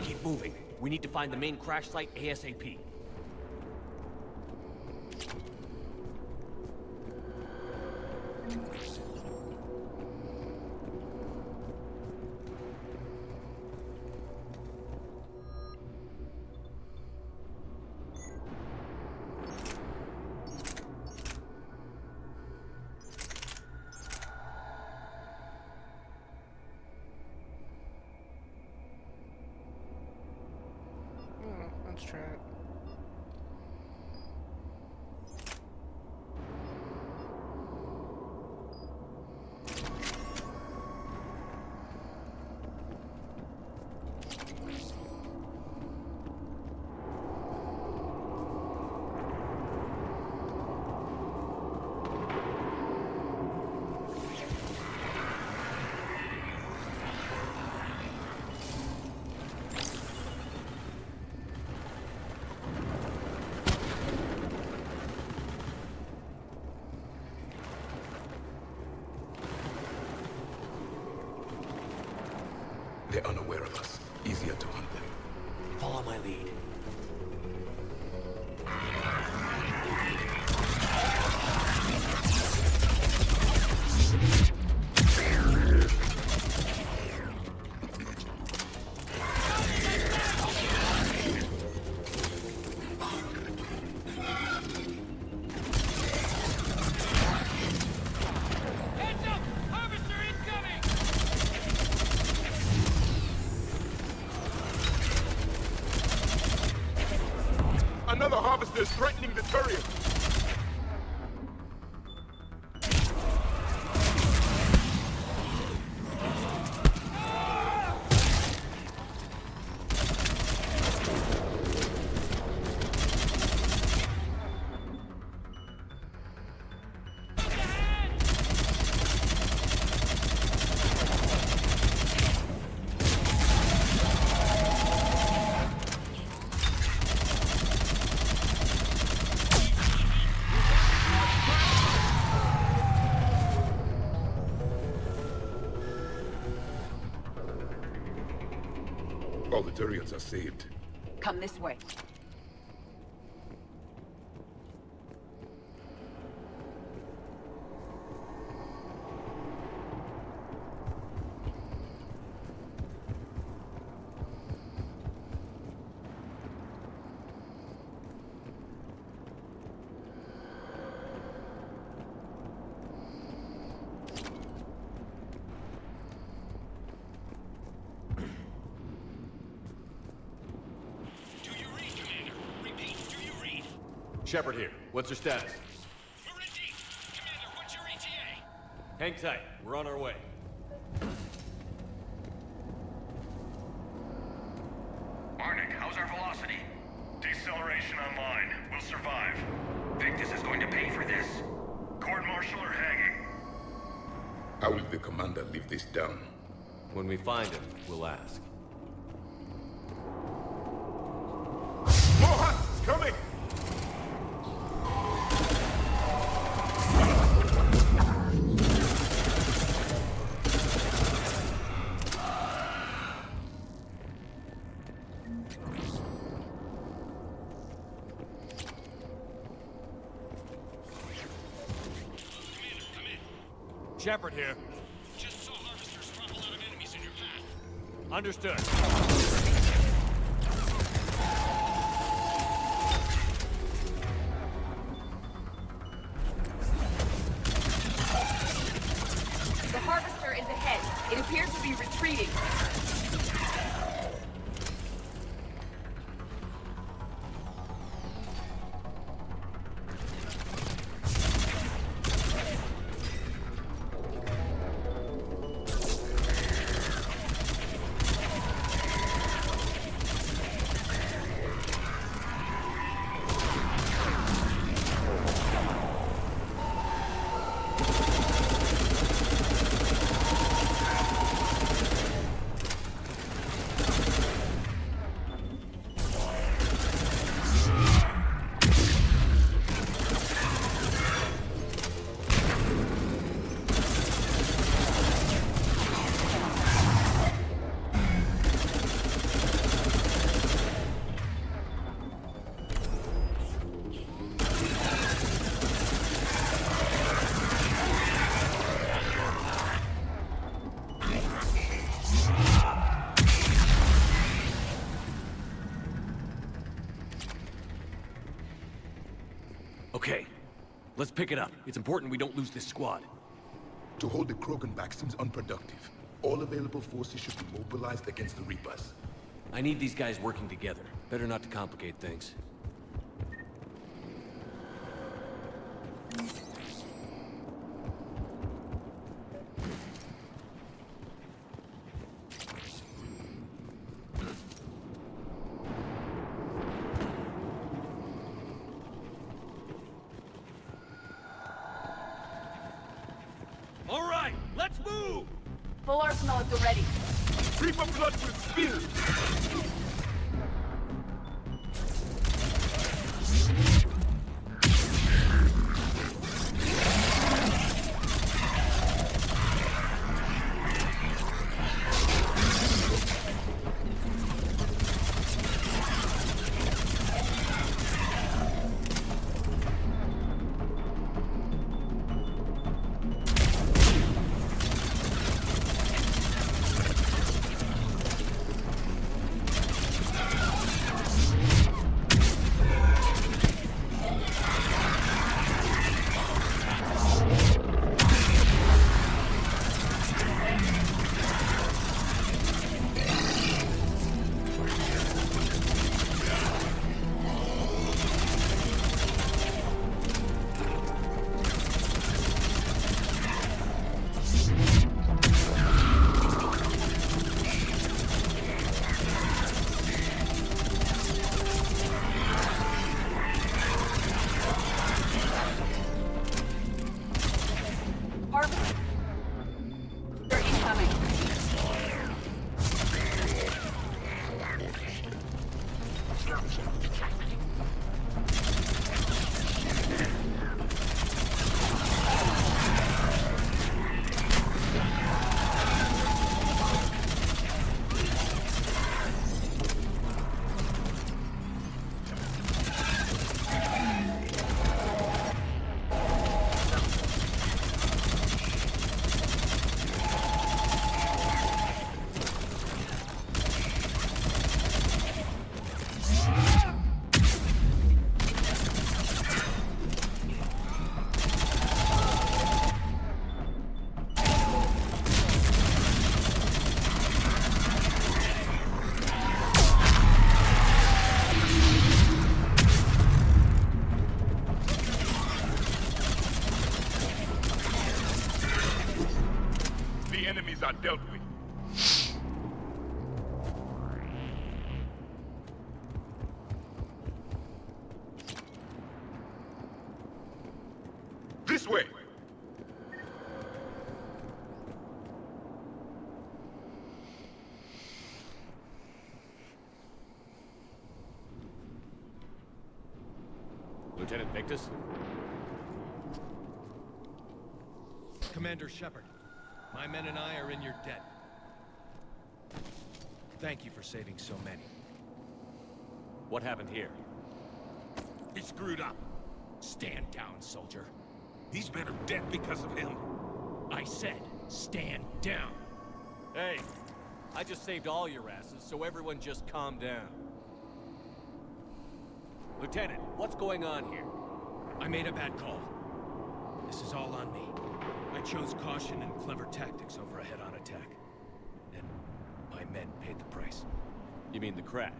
Keep moving. We need to find the main crash site ASAP. Let's try it. harvesters threatening the Turians! All the Turians are saved. Come this way. Shepard here. What's your status? We're in deep. Commander, what's your ETA? Hang tight. We're on our way. Arnik, how's our velocity? Deceleration online. We'll survive. Victus is going to pay for this. Court-martial or hanging? How will the commander live this down? When we find him, we'll ask. More huts coming! Shepard here. Just saw harvesters drop a lot of enemies in your path. Understood. The harvester is ahead. It appears to be retreating. Okay, let's pick it up. It's important we don't lose this squad. To hold the Krogan back seems unproductive. All available forces should be mobilized against the Reapers. I need these guys working together. Better not to complicate things. All right, let's move! Full arsenal at the ready. Reaper blood will spill! Harvest. They're incoming. The enemies are dealt with. This way! Lieutenant Victus? Commander Shepard, my men and I are in your debt. Thank you for saving so many. What happened here? He screwed up. Stand down, soldier. These men are dead because of him. I said, stand down. Hey, I just saved all your asses, so everyone just calm down. Lieutenant, what's going on here? I made a bad call. This is all on me. I chose caution and clever tactics over a head-on attack. And my men paid the price. You mean the crash?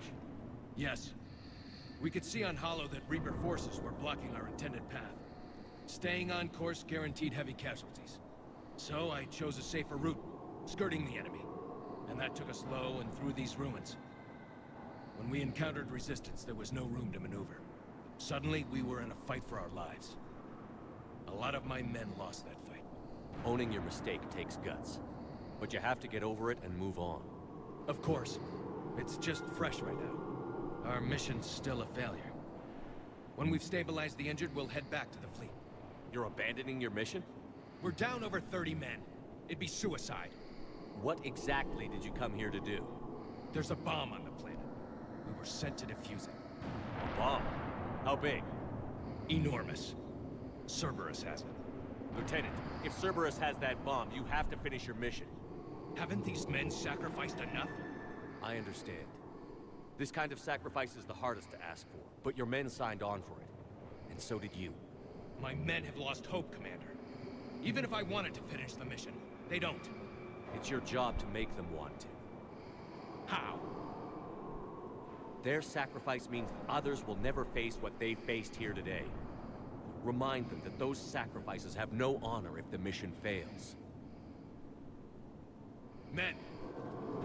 Yes. We could see on Hollow that Reaper forces were blocking our intended path. Staying on course guaranteed heavy casualties. So I chose a safer route, skirting the enemy. And that took us low and through these ruins. When we encountered resistance, there was no room to maneuver. Suddenly, we were in a fight for our lives. A lot of my men lost that fight. Owning your mistake takes guts. But you have to get over it and move on. Of course. It's just fresh right now. Our mission's still a failure. When we've stabilized the injured, we'll head back to the fleet. You're abandoning your mission? We're down over 30 men. It'd be suicide. What exactly did you come here to do? There's a bomb on the planet. We were sent to defuse it. A bomb? How big? Enormous. Cerberus has it. Lieutenant, if Cerberus has that bomb, you have to finish your mission. Haven't these men sacrificed enough? I understand. This kind of sacrifice is the hardest to ask for, but your men signed on for it. And so did you. My men have lost hope, Commander. Even if I wanted to finish the mission, they don't. It's your job to make them want to. How? Their sacrifice means others will never face what they faced here today. Remind them that those sacrifices have no honor if the mission fails. Men,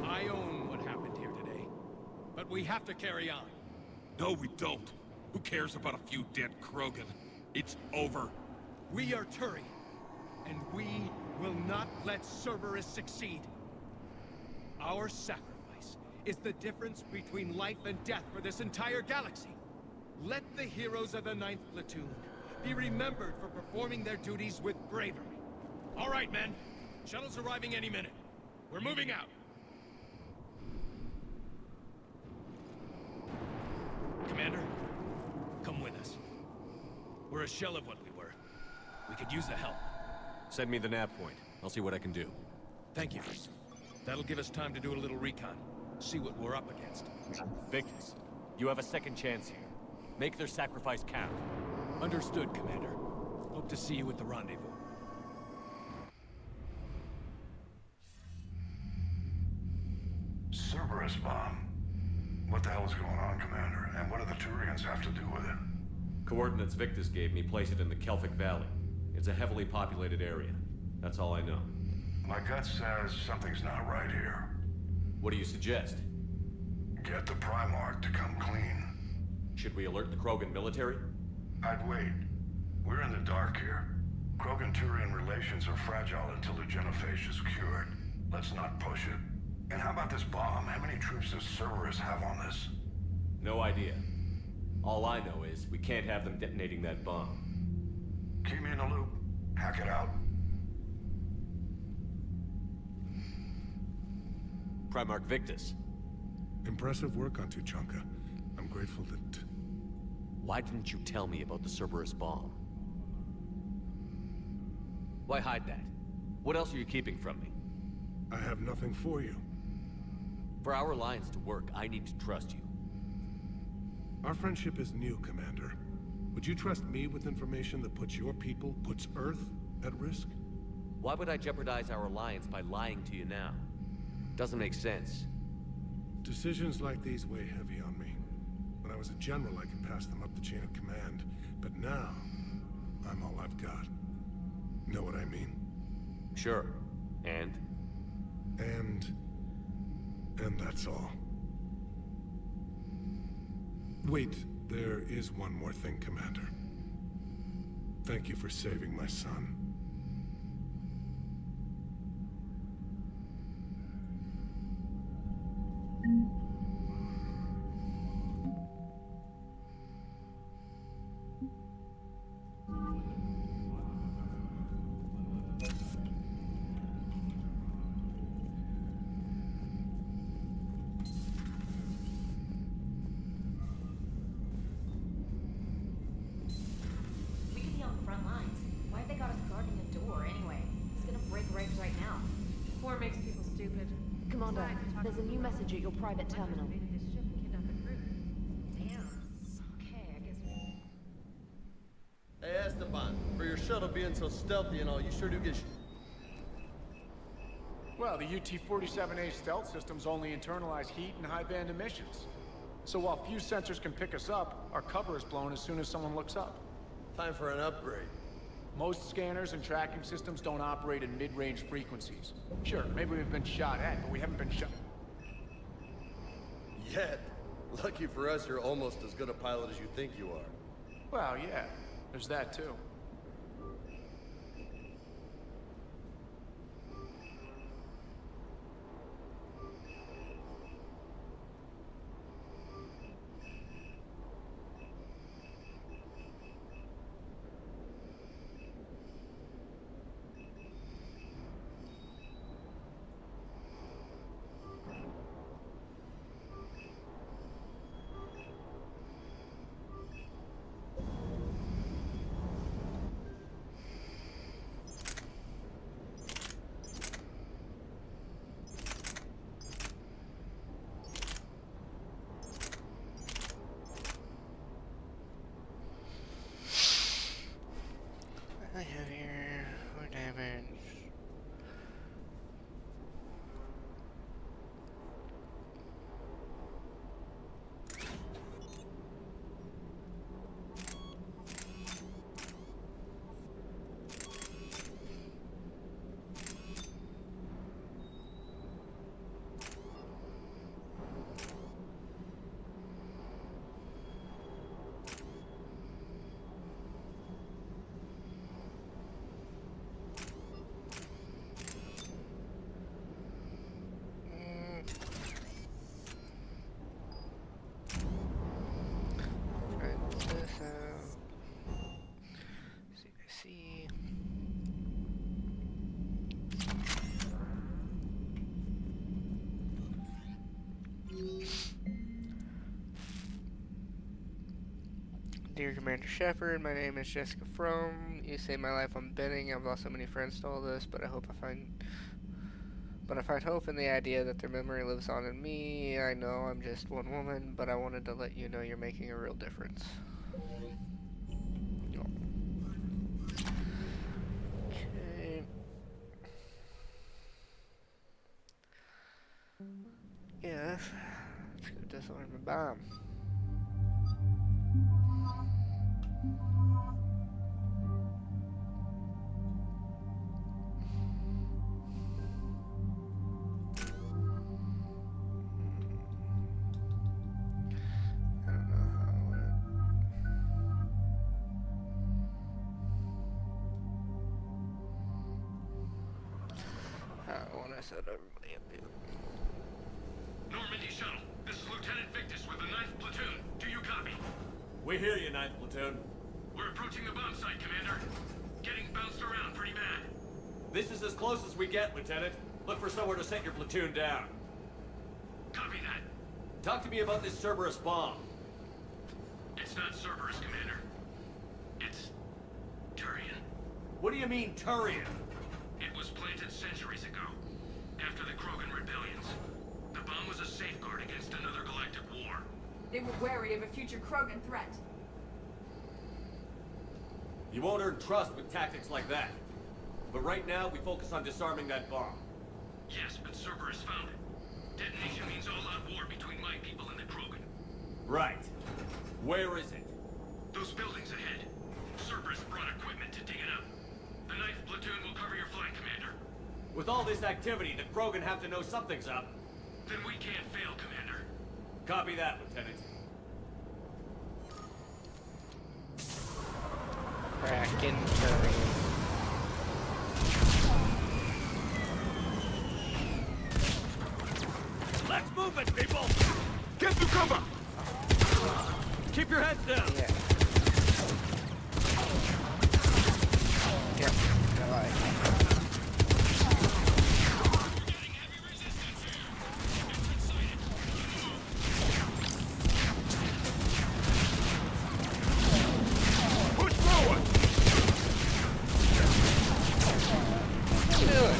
I own what happened here today. But we have to carry on. No, we don't. Who cares about a few dead Krogan? It's over. We are Turi, and we will not let Cerberus succeed. Our sacrifice is the difference between life and death for this entire galaxy. Let the heroes of the 9th Platoon be remembered for performing their duties with bravery. All right, men. Shuttle's arriving any minute. We're moving out. Commander, come with us. We're a shell of what we were. We could use the help. Send me the nav point. I'll see what I can do. Thank you. That'll give us time to do a little recon. See what we're up against. Victus, you have a second chance here. Make their sacrifice count. Understood, Commander. Hope to see you at the rendezvous. Cerberus bomb. What the hell is going on, Commander? And what do the Turians have to do with it? Coordinates Victus gave me place it in the Kelphic Valley. It's a heavily populated area. That's all I know. My gut says something's not right here. What do you suggest? Get the Primarch to come clean. Should we alert the Krogan military? I'd wait. We're in the dark here. Krogan-Turian relations are fragile until the genophage is cured. Let's not push it. And how about this bomb? How many troops does Cerberus have on this? No idea. All I know is we can't have them detonating that bomb. Keep me in the loop. Hack it out. Primarch Victus. Impressive work on Tuchanka. I'm grateful that... Why didn't you tell me about the Cerberus bomb? Why hide that? What else are you keeping from me? I have nothing for you. For our alliance to work, I need to trust you. Our friendship is new, Commander. Would you trust me with information that puts your people, puts Earth, at risk? Why would I jeopardize our alliance by lying to you now? Doesn't make sense. Decisions like these weigh heavy on me. When I was a general, I could pass them up the chain of command. But now, I'm all I've got. Know what I mean? Sure. And that's all. Wait, there is one more thing, Commander. Thank you for saving my son. We could be on the front lines. Why have they got us guarding the door anyway? It's gonna break regs right now. War makes people stupid. Commander, there's a new message at your private terminal. Damn. Okay, I guess we... Hey, Esteban, for your shuttle being so stealthy and all, you sure do get Well, the UT-47A stealth systems only internalize heat and high-band emissions. So while few sensors can pick us up, our cover is blown as soon as someone looks up. time for an upgrade. Most scanners and tracking systems don't operate in mid-range frequencies. Sure, maybe we've been shot at, but we haven't been shot... Yet. Lucky for us, you're almost as good a pilot as you think you are. Well, yeah, there's that too. I have here 4 damage. Dear Commander Shepard, my name is Jessica Fromm. You saved my life on Benning. I've lost so many friends to all this, but I find hope in the idea that their memory lives on in me. I know I'm just one woman, but I wanted to let you know you're making a real difference. Okay. Yes. Let's go disarm the bomb. When I said everybody up here. Normandy Shuttle, this is Lieutenant Victus with the 9th Platoon. Do you copy? We hear you, 9th Platoon. We're approaching the bomb site, Commander. Getting bounced around pretty bad. This is as close as we get, Lieutenant. Look for somewhere to set your platoon down. Copy that. Talk to me about this Cerberus bomb. It's not Cerberus, Commander. It's Turian. What do you mean, Turian? It was planted centuries ago, after the Krogan rebellions. The bomb was a safeguard against another galactic war. They were wary of a future Krogan threat. You won't earn trust with tactics like that. But right now, we focus on disarming that bomb. Yes, but Cerberus found it. Detonation means all-out war between my people and the Krogan. Right. Where is it? Those buildings ahead. Cerberus brought equipment to dig it up. The 9th Platoon will cover your flank, Commander. With all this activity, the Krogan have to know something's up. Then we can't fail, Commander. Copy that, Lieutenant. Kraken Turian. Let's move it, people! Get to cover! Keep your heads down! Yeah. Yep. I like it. Push forward! Do it.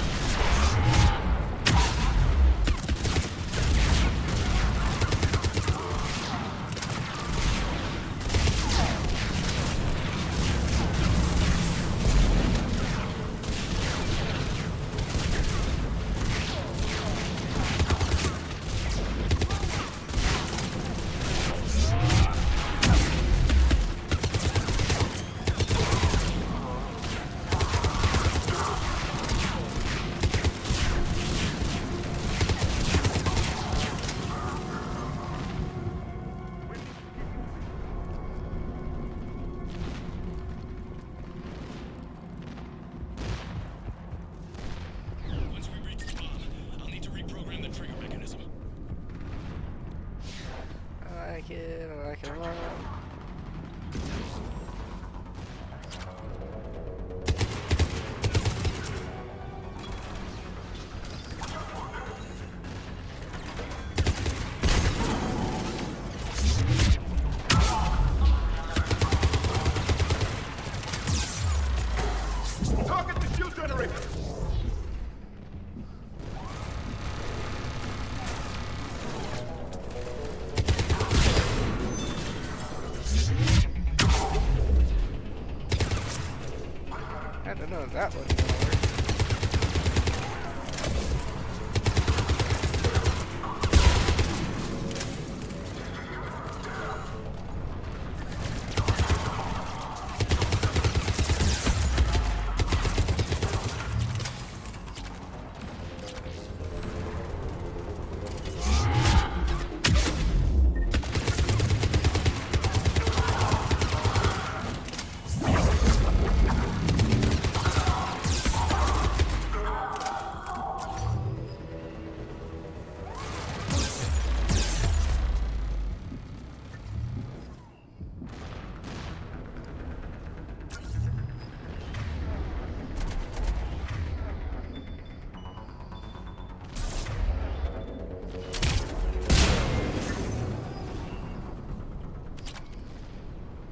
Once we reach the bomb, I'll need to reprogram the trigger mechanism. I like it. I like it a lot. Target the shield generator! I don't know if that wasn't gonna work.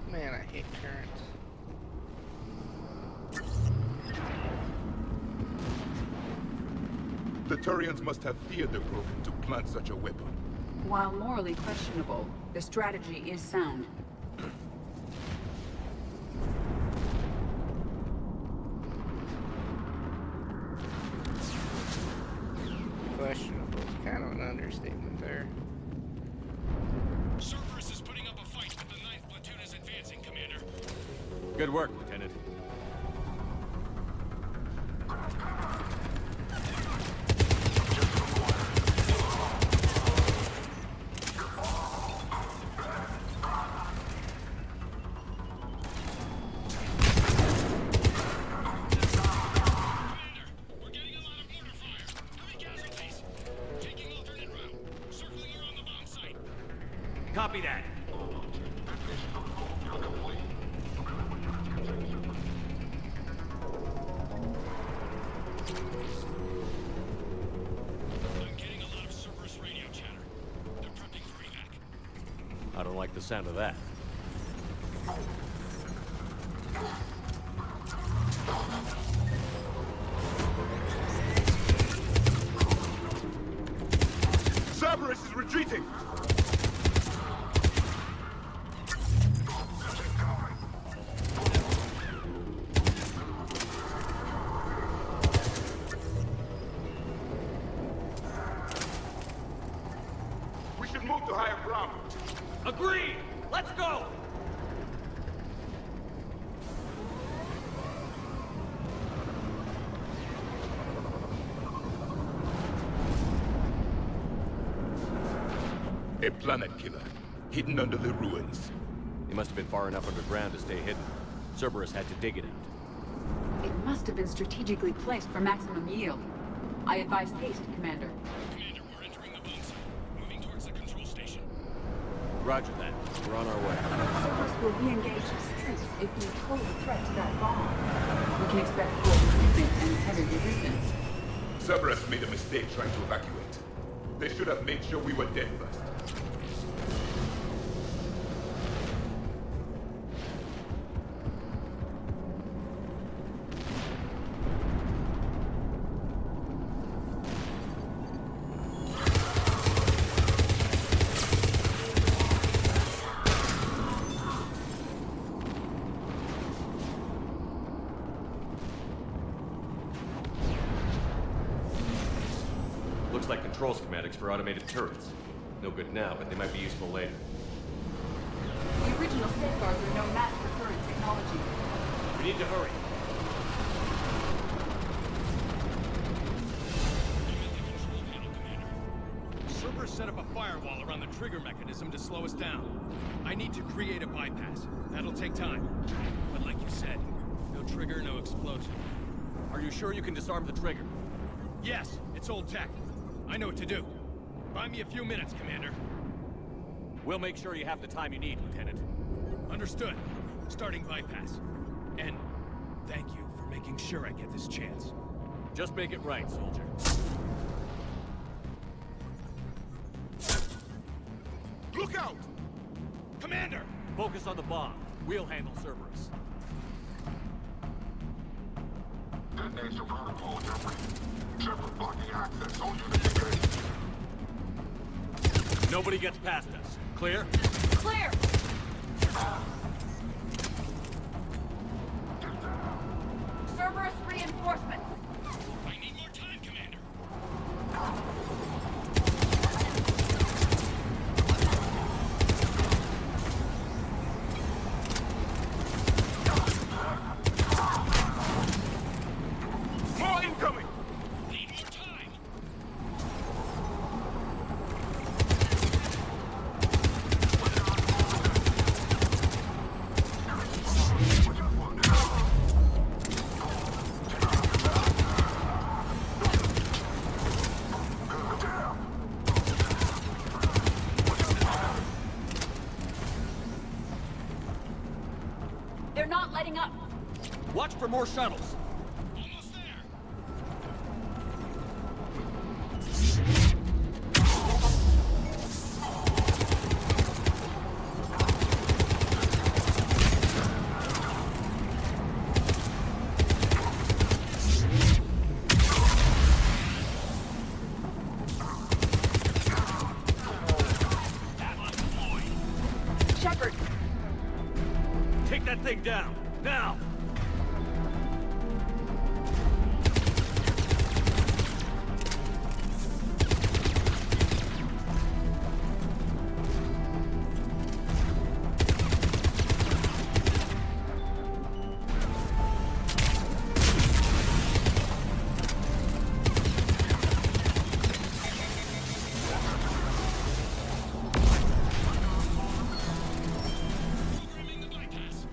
Man, I hate turrets. The Turians must have feared the Krogan to plant such a weapon. While morally questionable, the strategy is sound. Questionable is kind of an understatement there. Cerberus is putting up a fight, but the 9th Platoon is advancing, Commander. Good work, Lieutenant. We're getting a lot of mortar fire. Copy that. I'm getting a lot of Cerberus radio chatter. They're prepping for evac. I don't like the sound of that. Cerberus is retreating! We should move to higher ground. Agreed! Let's go! A planet killer, hidden under the ruins. He must have been far enough underground to stay hidden. Cerberus had to dig it out. It must have been strategically placed for maximum yield. I advise haste, Commander. Commander, we're entering the bunker. Moving towards the control station. Roger that. We're on our way. Cerberus will re-engage his troops if we pose a threat to that bomb. We can expect full retreatment and heavy resistance. Cerberus made a mistake trying to evacuate. They should have made sure we were dead first. Looks like control schematics for automated turrets. No good now, but they might be useful later. The original safeguards are no match for current technology. We need to hurry. Cerberus set up a firewall around the trigger mechanism to slow us down. I need to create a bypass. That'll take time. But like you said, no trigger, no explosion. Are you sure you can disarm the trigger? Yes, it's old tech. I know what to do. Buy me a few minutes, Commander. We'll make sure you have the time you need, Lieutenant. Understood. Starting bypass. And thank you for making sure I get this chance. Just make it right, soldier. Look out! Commander! Focus on the bomb. We'll handle Cerberus. Detonation protocol, Jeffrey. Shepard blocking access. All units engaged. Nobody gets past us. Clear? Clear! Cerberus reinforcements. I need more time, Commander. More incoming! Need more time. They're not letting up. Watch for more shuttles. Almost there. Shepard, Take that thing down. Now! Programming the bypass.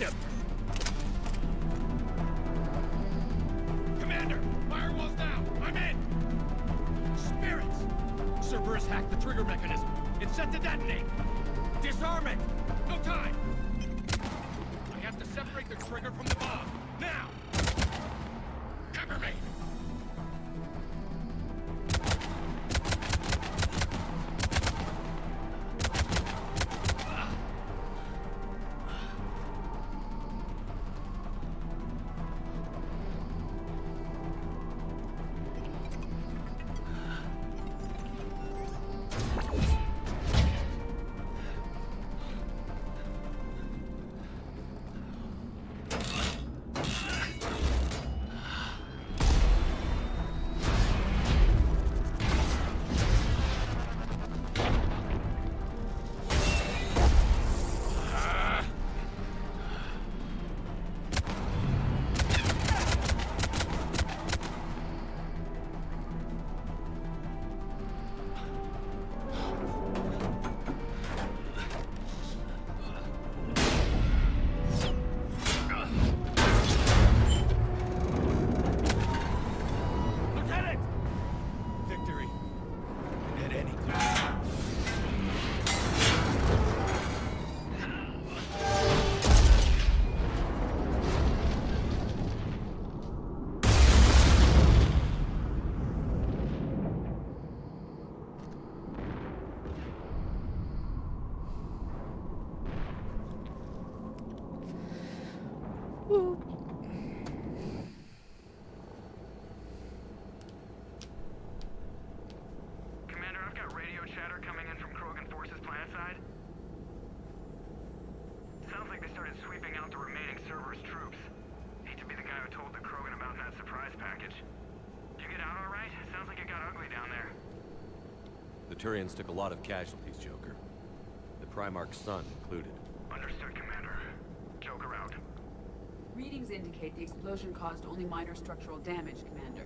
him! Commander, firewall's down! I'm in! Spirits! Cerberus hacked the trigger mechanism. It's set to detonate! Disarm it! No time! I have to separate the trigger from the bomb. Now! Cover me! Commander, I've got radio chatter coming in from Krogan forces planetside. Sounds like they started sweeping out the remaining Cerberus troops. Hate to be the guy who told the Krogan about that surprise package. You get out all right? Sounds like it got ugly down there. The Turians took a lot of casualties, Joker. The Primarch's son included. Understood, Commander. Joker out. Readings indicate the explosion caused only minor structural damage, Commander.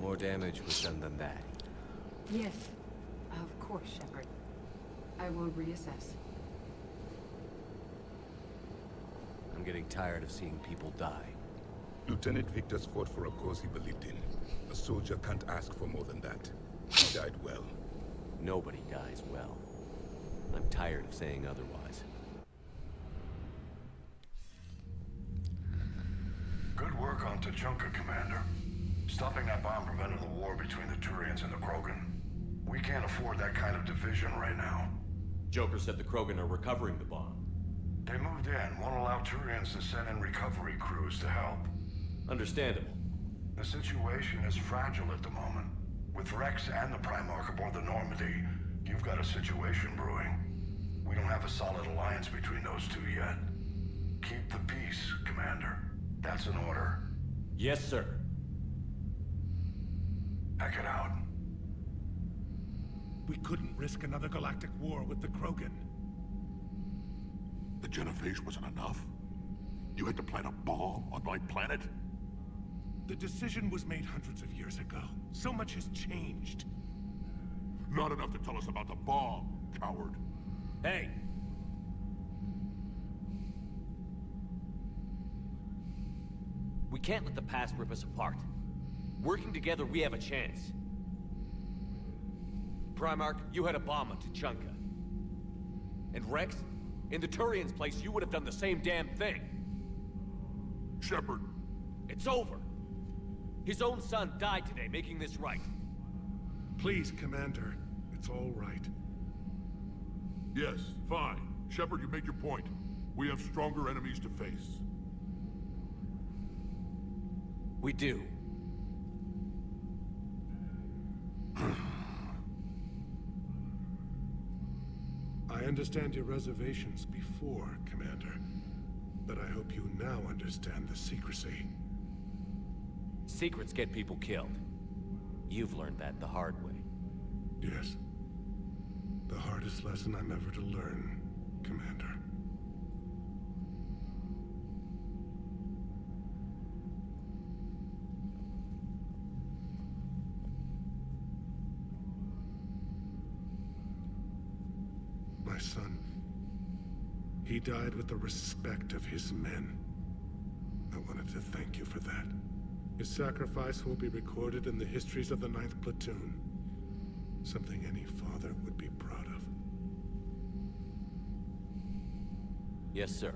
More damage was done than that. Yes, of course, Shepard. I will reassess. I'm getting tired of seeing people die. Lieutenant Victor's fought for a cause he believed in. A soldier can't ask for more than that. He died well. Nobody dies well. I'm tired of saying otherwise. Good work on Tuchanka, Commander. Stopping that bomb prevented the war between the Turians and the Krogan. We can't afford that kind of division right now. Joker said the Krogan are recovering the bomb. They moved in, won't allow Turians to send in recovery crews to help. Understandable. The situation is fragile at the moment. With Rex and the Primarch aboard the Normandy, you've got a situation brewing. We don't have a solid alliance between those two yet. Keep the peace, Commander. That's an order. Yes, sir. Pack it out. We couldn't risk another galactic war with the Krogan. The Genophage wasn't enough? You had to plant a bomb on my planet? The decision was made hundreds of years ago. So much has changed. Not enough to tell us about the bomb, coward. Hey! We can't let the past rip us apart. Working together, we have a chance. Primarch, you had a bomb on Tuchanka. And Rex, in the Turians' place, you would have done the same damn thing. Shepard. It's over. His own son died today, making this right. Please, Commander. It's all right. Yes, fine. Shepard, you made your point. We have stronger enemies to face. We do. I understand your reservations before, Commander. But I hope you now understand the secrecy. Secrets get people killed. You've learned that the hard way. Yes. The hardest lesson I'm ever to learn, Commander. My son, He died with the respect of his men. I wanted to thank you for that. His sacrifice will be recorded in the histories of the 9th Platoon. Something any father would be proud of. Yes, sir.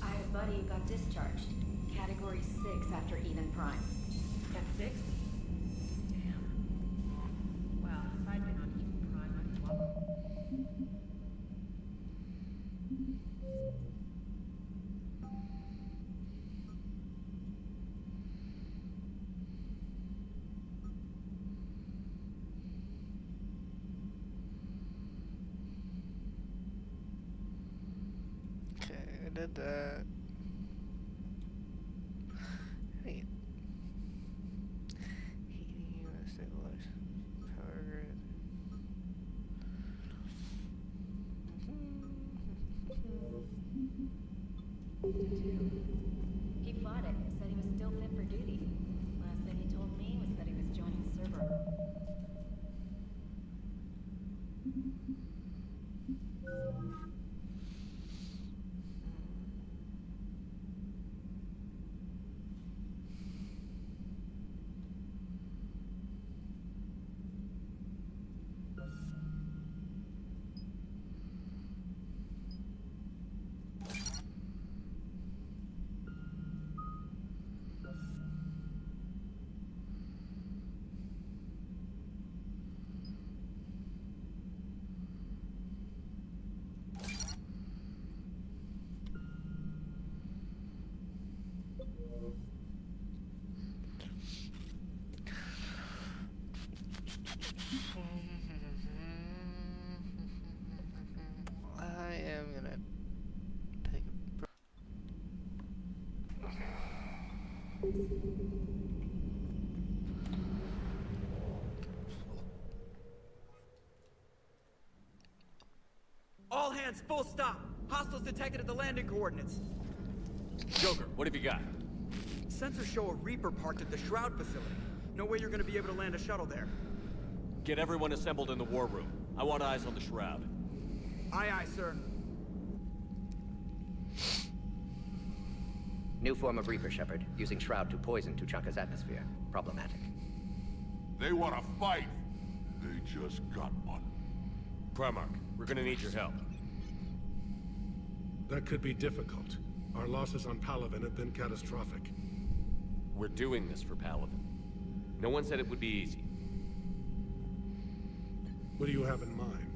I have a buddy who got discharged. Category 6 after Eden Prime. At 6? Damn. Well, if I'd been on Eden Prime, I'd swallow. Okay, I did that. Wait. Heating unit stabilized. Power grid. He fought it, said he was still fit for duty. Last thing he told me was that he was joining Cerber. I am gonna take a All hands, full stop. Hostiles detected at the landing coordinates. Joker, what have you got? Sensors show a Reaper parked at the Shroud facility. No way you're gonna be able to land a shuttle there. Get everyone assembled in the war room. I want eyes on the Shroud. Aye, aye, sir. New form of Reaper, Shepard, using Shroud to poison Tuchanka's atmosphere. Problematic. They want to fight. They just got one. Primarch, we're gonna need your help. That could be difficult. Our losses on Palaven have been catastrophic. We're doing this for Palaven. No one said it would be easy. What do you have in mind?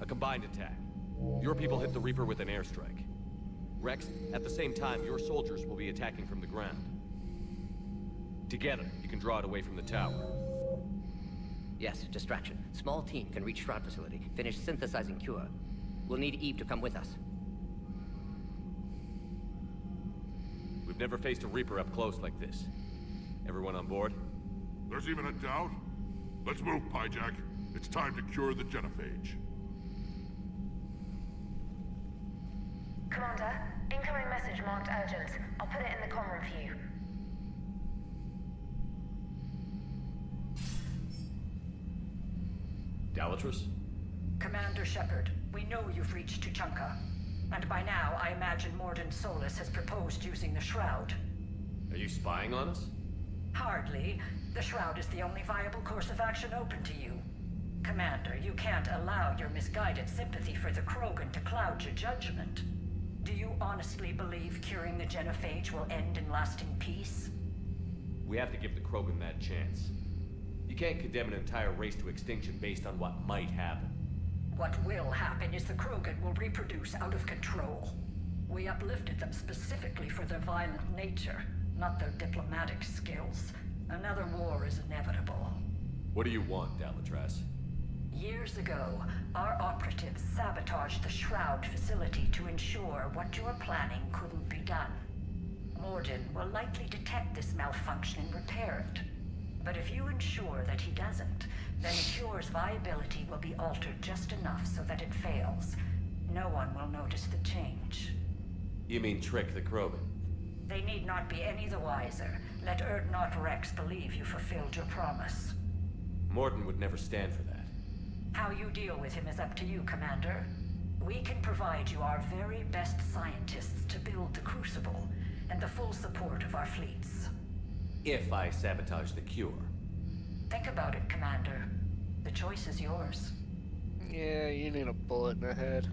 A combined attack. Your people hit the Reaper with an airstrike. Rex, at the same time, your soldiers will be attacking from the ground. Together, you can draw it away from the tower. Yes, distraction. Small team can reach Shroud facility, finish synthesizing cure. We'll need Eve to come with us. We've never faced a Reaper up close like this. Everyone on board? There's even a doubt? Let's move, Pyjak. It's time to cure the genophage. Commander, incoming message marked urgent. I'll put it in the comm room for you. Dalatrus? Commander Shepard, we know you've reached Tuchanka. And by now, I imagine Mordin Solus has proposed using the Shroud. Are you spying on us? Hardly. The Shroud is the only viable course of action open to you. Commander, you can't allow your misguided sympathy for the Krogan to cloud your judgment. Do you honestly believe curing the genophage will end in lasting peace? We have to give the Krogan that chance. You can't condemn an entire race to extinction based on what might happen. What will happen is the Krogan will reproduce out of control. We uplifted them specifically for their violent nature, not their diplomatic skills. Another war is inevitable. What do you want, Dalatrus? Years ago, our operatives sabotaged the Shroud facility to ensure what you are planning couldn't be done. Morden will likely detect this malfunction and repair it. But if you ensure that he doesn't, then Cure's viability will be altered just enough so that it fails. No one will notice the change. You mean trick the Krogan? They need not be any the wiser. Let Urdnot Rex believe you fulfilled your promise. Morden would never stand for that. How you deal with him is up to you, Commander. We can provide you our very best scientists to build the Crucible, and the full support of our fleets. If I sabotage the Cure. Think about it, Commander. The choice is yours. Yeah, you need a bullet in the head.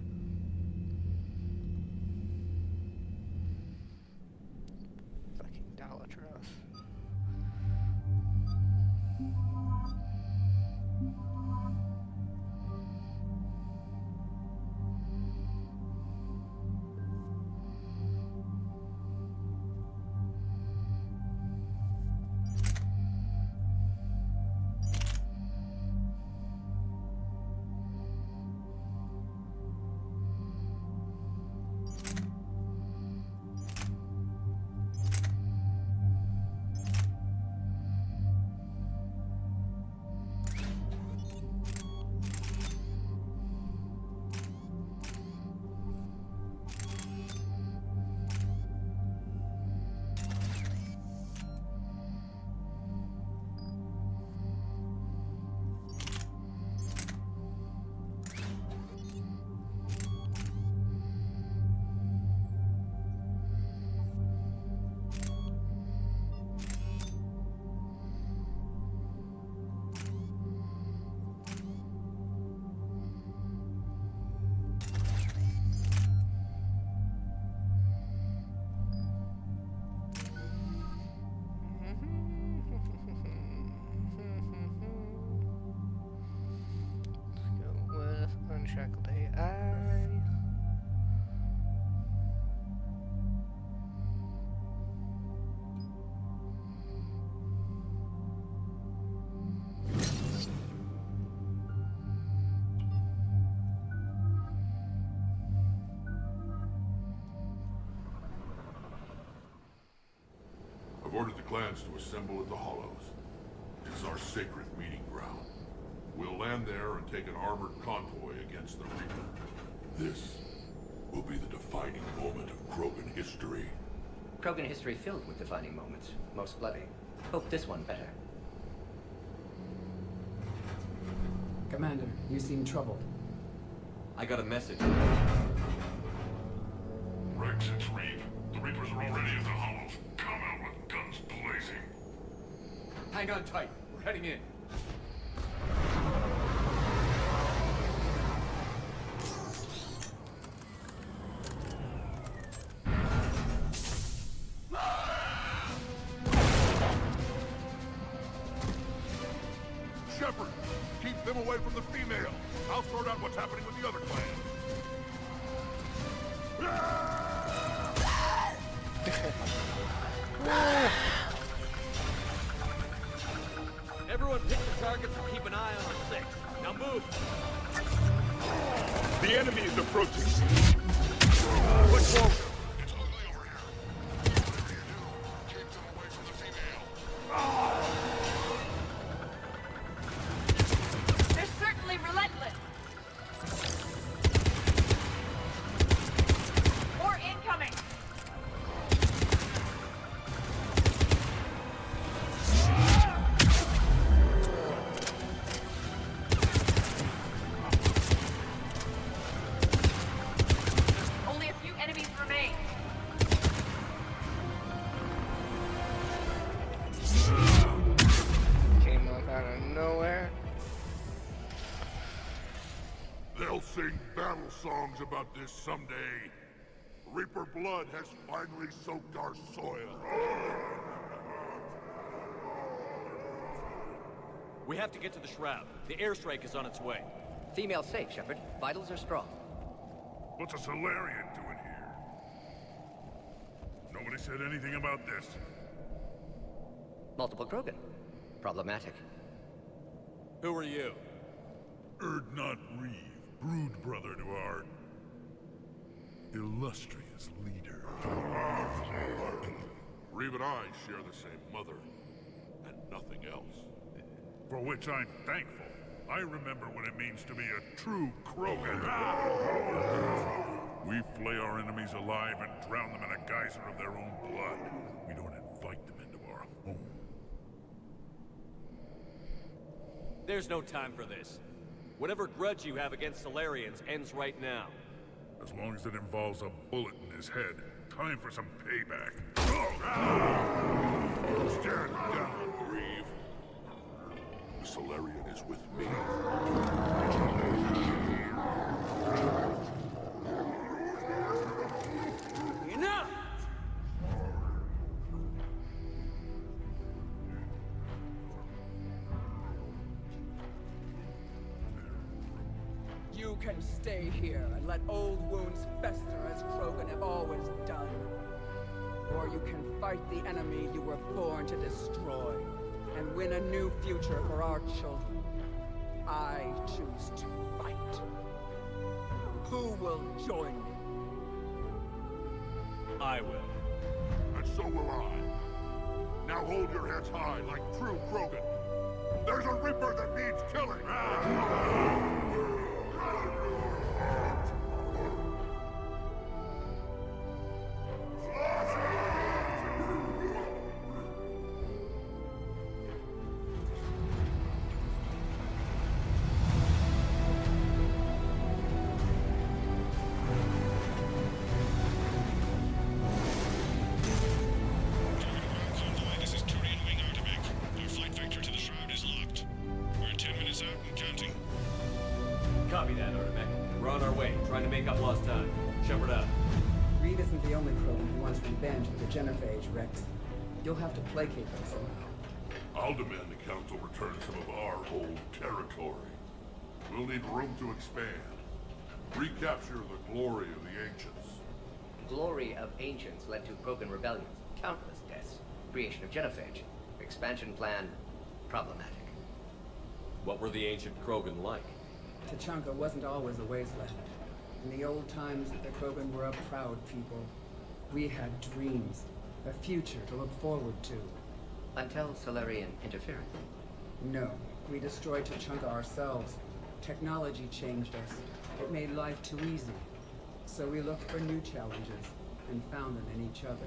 Fucking Dalatrass. Unshackled AI. I've ordered the clans to assemble at the Hollows. It's our sacred meeting ground. We'll land there and take an armored convoy against the Reaper. This will be the defining moment of Krogan history. Krogan history filled with defining moments, most bloody. Hope this one better. Commander, you seem troubled. I got a message. Rex, it's Reeve. The Reapers are already at the Hollows. Come out with guns blazing. Hang on tight. We're heading in. Shepard, keep them away from the female. I'll sort out what's happening with the other clan. Everyone pick the targets and keep an eye on our six. Now move! The enemy is approaching. Push forward! It's ugly over here. Whatever you do, keep them away from the female. They're certainly relentless. More incoming. Only a few enemies remain. Came up out of nowhere. They'll sing battle songs about this someday. Reaper blood has finally soaked our soil. We have to get to the Shroud. The airstrike is on its way. Female safe, Shepard. Vitals are strong. What's a Solarian doing here? Nobody said anything about this. Multiple Krogan. Problematic. Who are you? Erdnot Reeve, brood brother to our illustrious leader. Reeve and I share the same mother, and nothing else. For which I'm thankful. I remember what it means to be a true Krogan. We flay our enemies alive and drown them in a geyser of their own blood. We don't invite them into our home. There's no time for this. Whatever grudge you have against Solarians ends right now. As long as it involves a bullet in his head. Time for some payback. Stand down, Reeve. The Solarian is with me. Enough! You can stay here and let old wounds fester as Krogan have always done. Or you can fight the enemy you were born to destroy, and win a new future for our children. I choose to fight. Who will join me? I will. And so will I. Now hold your heads high like true Krogan. There's a Reaper that needs killing! This is Turian Wing Artebec. Our flight vector to the Shroud is locked. We're 10 minutes out and counting. Copy that, Artebec. We're on our way, trying to make up lost time. Shepard out. Reed isn't the only Krogan who wants revenge for the Genophage, Rex. You'll have to placate them somehow. I'll demand the Council return some of our old territory. We'll need room to expand. Recapture the glory of the Ancients. Glory of Ancients led to Krogan rebellions, countless deaths, creation of Genophage. Expansion plan, problematic. What were the ancient Krogan like? Tuchanka wasn't always a wasteland. In the old times, the Krogan were a proud people. We had dreams, a future to look forward to. Until Solarian interference. No, we destroyed Tuchanka ourselves. Technology changed us. It made life too easy. So we looked for new challenges, and found them in each other.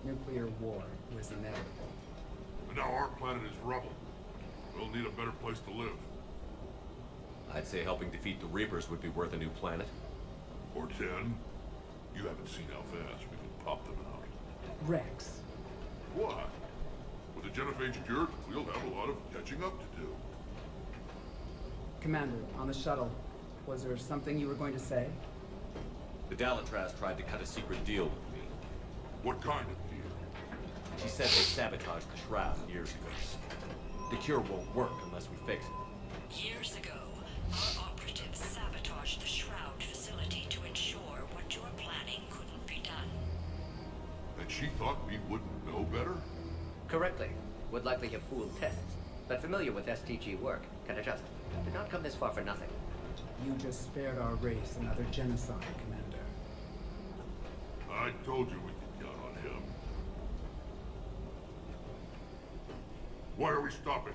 Nuclear war was inevitable. And now our planet is rubble. We'll need a better place to live. I'd say helping defeat the Reapers would be worth a new planet. Or 10. You haven't seen how fast we can pop them out. Rex. What? With the Genophage cured, we'll have a lot of catching up to do. Commander, on the shuttle, was there something you were going to say? The Dalitraz tried to cut a secret deal with me. What kind of deal? She said they sabotaged the Shroud years ago. The cure won't work unless we fix it. Years ago, our operatives sabotaged the Shroud facility to ensure what you're planning couldn't be done. And she thought we wouldn't know better? Correctly. Would likely have fooled tests. But familiar with STG work, can adjust. Did not come this far for nothing. You just spared our race another genocide, Commander. I told you we could count on him. Why are we stopping?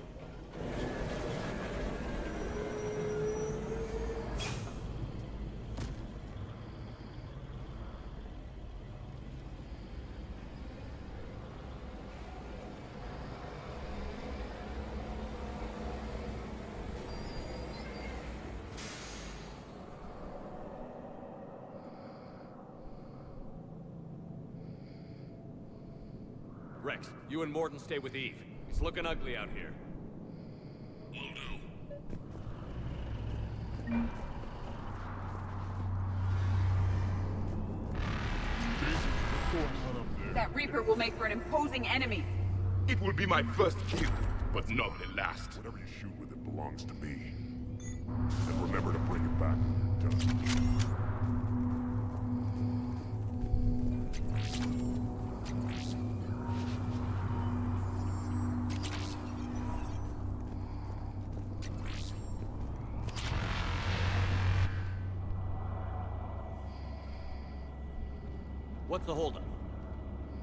Rex, you and Mordin stay with Eve. It's looking ugly out here. Will do. That Reaper will make for an imposing enemy. It will be my first kill, but not the last. Whatever you shoot with it belongs to me. And remember to bring it back when you're done. What's the holdup?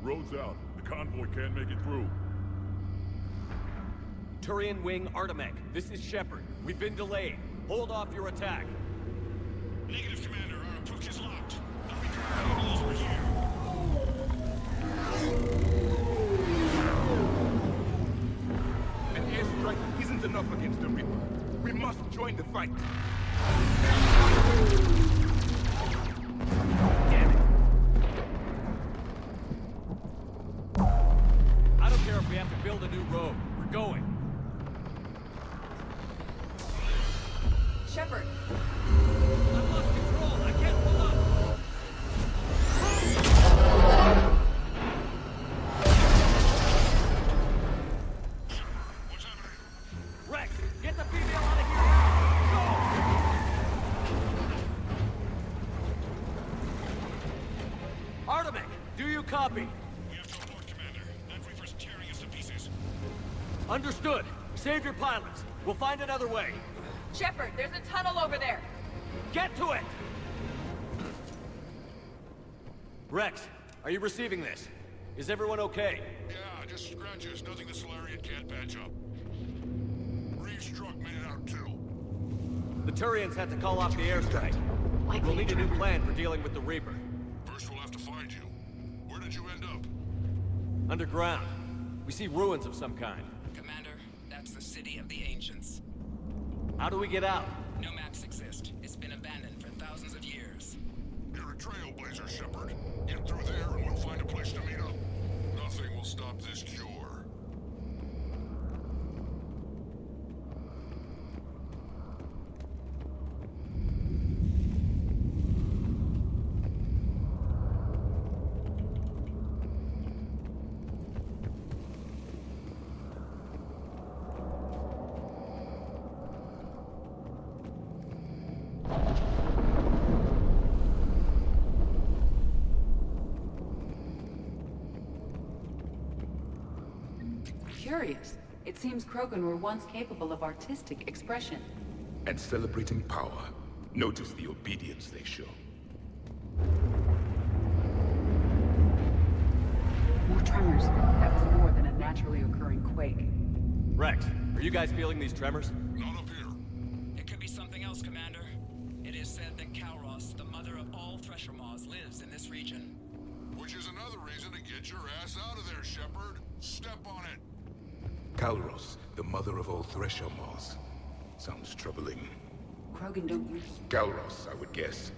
Road's out. The convoy can't make it through. Turian Wing Artemec, this is Shepard. We've been delayed. Hold off your attack. Negative, Commander. Our approach is locked. Our Reaper knows we're here. An airstrike isn't enough against the Reaper. We must join the fight. Damn it. I don't care if we have to build a new road. We're going. Shepard! I've lost control. I can't pull up. Rex, get the female out of here now! Go! Artemec, do you copy? We have to abort, Commander. That Reaper's tearing us to pieces. Understood. Save your pilots. We'll find another way. Shepard, there's a tunnel over there. Get to it! Rex, are you receiving this? Is everyone okay? Yeah, just scratches. Nothing the Solarian can't patch up. Reeve Struck made it out too. The Turians had to call off the airstrike. We'll need a new plan for dealing with the Reaper. First we'll have to find you. Where did you end up? Underground. We see ruins of some kind. Commander, that's the City of the Ancients. How do we get out? No maps exist. It's been abandoned for thousands of years. You're a trailblazer, Shepard. Get through there and we'll find a place to meet up. Nothing will stop this cure. Curious. It seems Krogan were once capable of artistic expression. And celebrating power. Notice the obedience they show. More tremors. That was more than a naturally occurring quake. Rex, are you guys feeling these tremors? Not up here. It could be something else, Commander. It is said that Kalros, the mother of all Thresher Maws, lives in this region. Which is another reason to get your ass out of there, Shepard. Step on it. Kalros, the mother of all Thresher Maws. Sounds troubling. Krogan don't use... Kalros, I would guess.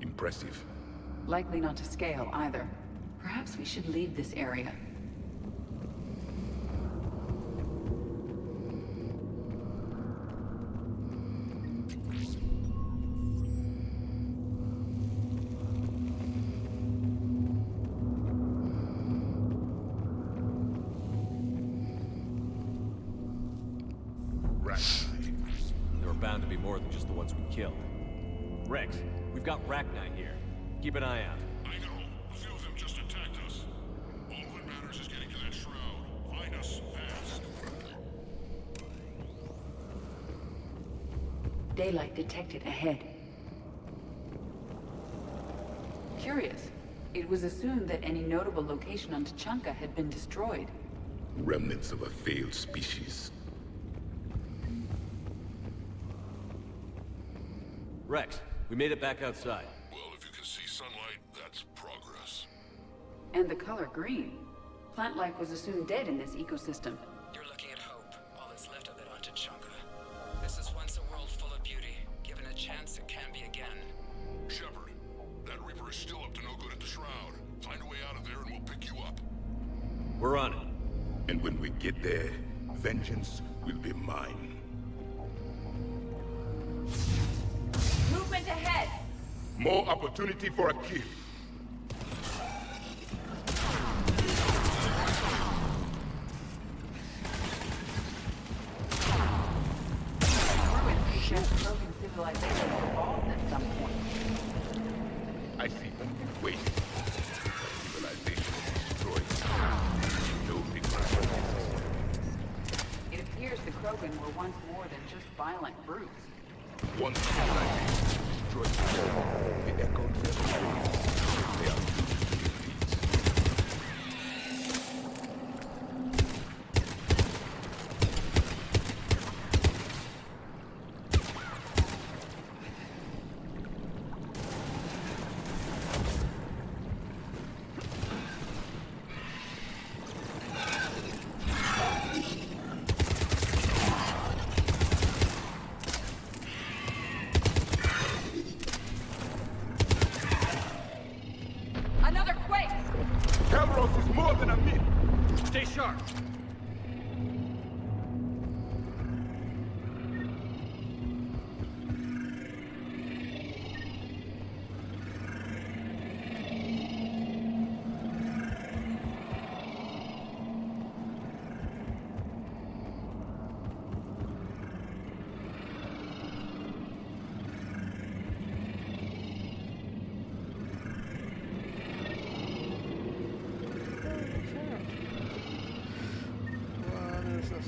Impressive. Likely not to scale, either. Perhaps we should leave this area. There are bound to be more than just the ones we killed. Rex, we've got Rachni here. Keep an eye out. I know. A few of them just attacked us. All that matters is getting to that shroud. Find us fast. Daylight detected ahead. Curious. It was assumed that any notable location on Tuchanka had been destroyed. Remnants of a failed species. Rex, we made it back outside. Well, if you can see sunlight, that's progress. And the color green. Plant life was assumed dead in this ecosystem. You're looking at hope. All that's left of it on Tuchanka. This is once a world full of beauty. Given a chance, it can be again. Shepard, that Reaper is still up to no good at the shroud. Find a way out of there and we'll pick you up. We're on it. And when we get there, vengeance will be mine. Movement ahead! More opportunity for a kill. Ruins suggest Krogan civilization evolved at some point. I see them. Wait. Civilization is destroyed. No people. It appears the Krogan were once more than just violent brutes. One civilization destroyed the echoes of the Cerberus is more than a myth! Stay sharp!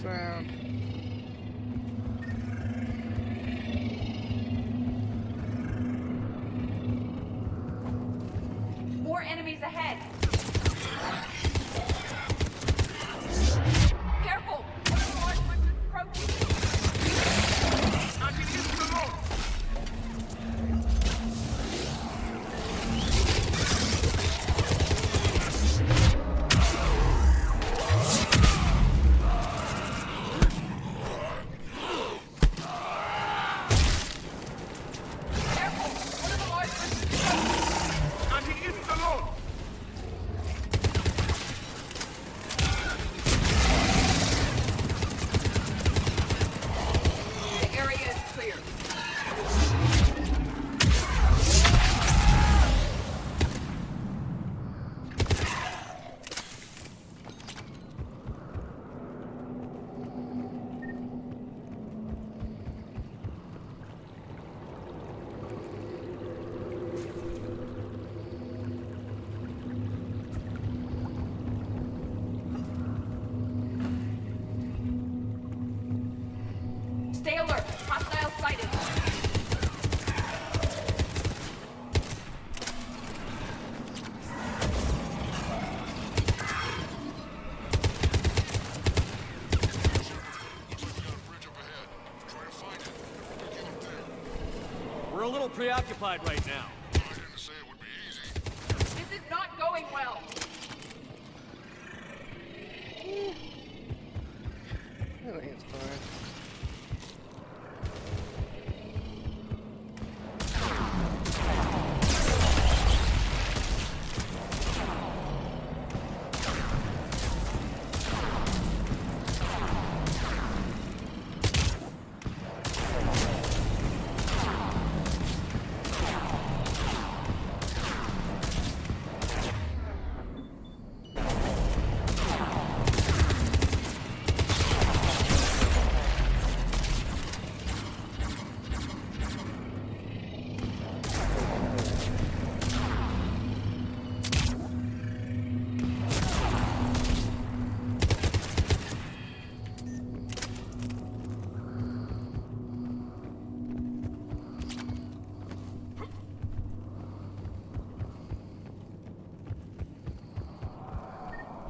Sound. More enemies ahead. Careful! One of the large ones is approaching. Stay alert. Hostile sighted. We're a little preoccupied right now. This is not going well. I think it's fine.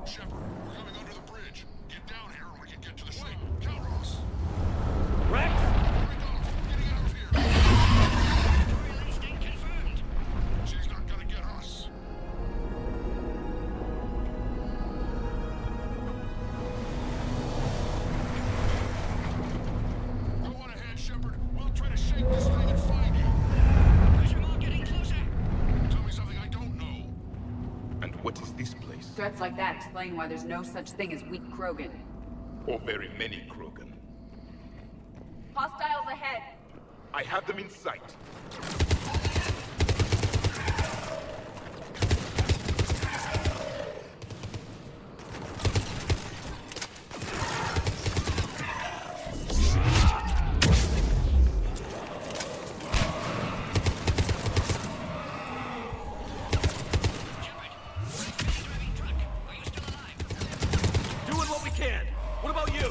Shepard, we're coming under the bridge. Get down here and we can get to the ship. Calros! Rex! Getting out of here! Releasing confirmed. She's not gonna get us. Go on ahead, Shepard. We'll try to shake this thing and find you. Pressure mark getting closer. Tell me something I don't know. And what is this place? Threats like that explain why there's no such thing as weak Krogan. Or very many Krogan. Hostiles ahead. I have them in sight. Doing what we can. What about you?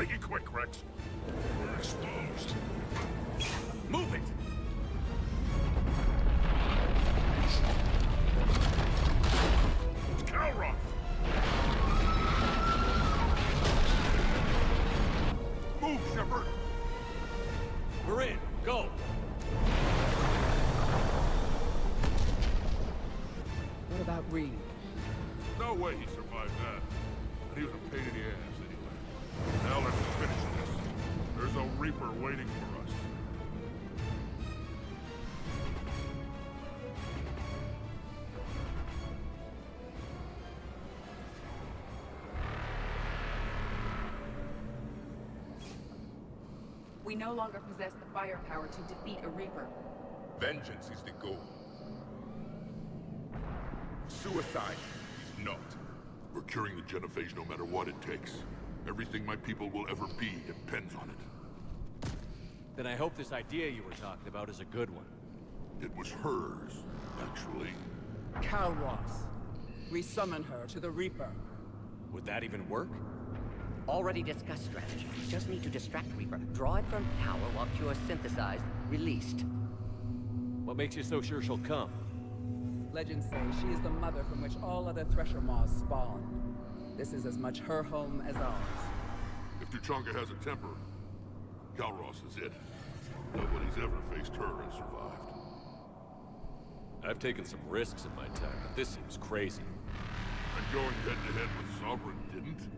Make it quick, Rex. We're exposed. Move it! It's Calroth! Move, Shepard! We're in. Go! What about Reed? No way he survived that. And he was a pain in the ass anyway. Now let's finish this. There's a Reaper waiting for us. We no longer possess the firepower to defeat a Reaper. Vengeance is the goal. Suicide is not. We're curing the genophage no matter what it takes. Everything my people will ever be depends on it. Then I hope this idea you were talking about is a good one. It was hers, actually. Calroth. We summon her to the Reaper. Would that even work? Already discussed strategy. Just need to distract Reaper. Draw it from tower while Cure synthesized, released. What makes you so sure she'll come? Legends say she is the mother from which all other Thresher Maws spawned. This is as much her home as ours. If Tuchanka has a temper, Calroth is it. Nobody's ever faced her and survived. I've taken some risks in my time, but this seems crazy. And going head-to-head with Sovereign didn't?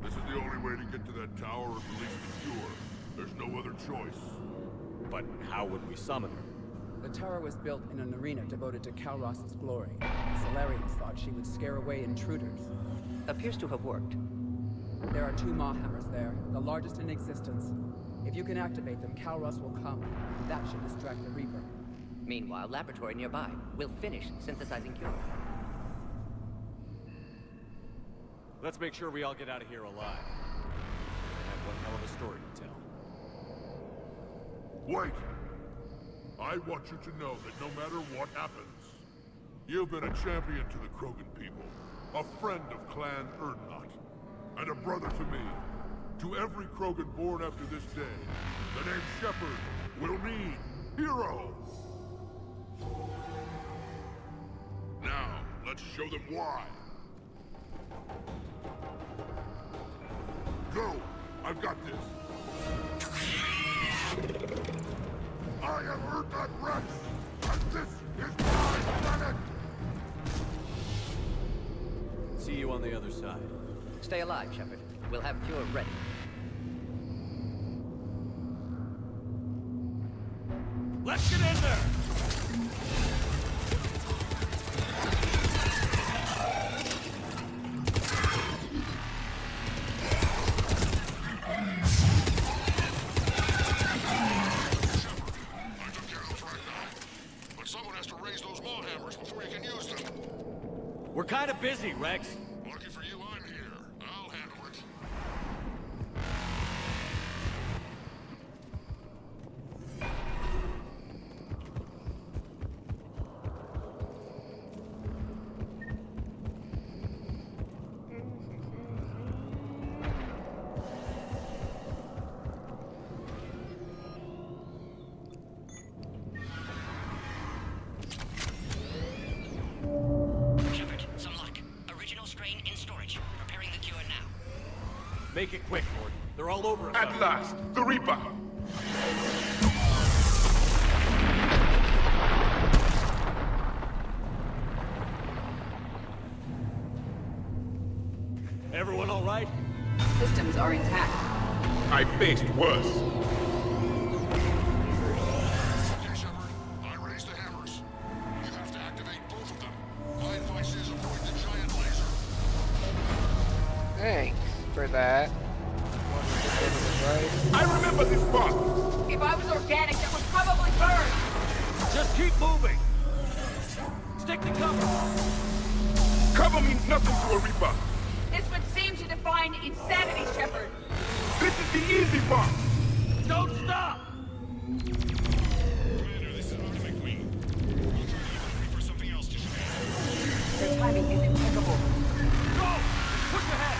This is the only way to get to that tower and release the Cure. There's no other choice. But how would we summon her? The tower was built in an arena devoted to Calroth's glory. The Solarians thought she would scare away intruders. Appears to have worked. There are 2 Maw hammers there, the largest in existence. If you can activate them, Calroth will come. That should distract the Reaper. Meanwhile, laboratory nearby. We'll finish synthesizing Cure. Let's make sure we all get out of here alive. I have one hell of a story to tell. Wait! I want you to know that no matter what happens, you've been a champion to the Krogan people, a friend of Clan Urdnot, and a brother to me. To every Krogan born after this day, the name Shepard will mean hero! Now, let's show them why. Go! I've got this! I am Urdnot Rex, and this is my planet! See you on the other side. Stay alive, Shepard. We'll have Cure ready. Let's get in there! We're kind of busy, Rex. Lucky for you, I'm here. I'll handle it. Make it quick, Lord. They're all over us. At last, the Reaper! Everyone all right? Systems are intact. I faced worse. Okay, Shepard. I raised the hammers. You have to activate both of them. My advice is avoid the giant laser. Thanks for that. I remember this box! If I was organic, that would probably burn! Just keep moving! Stick to cover! Cover means nothing to a Reaper! This would seem to define insanity, Shepard! This is the easy part! Don't stop! Commander, this is Artemis Queen. We'll try to use the Reaper something else to shoot. Their timing is impeccable. Go! Push ahead!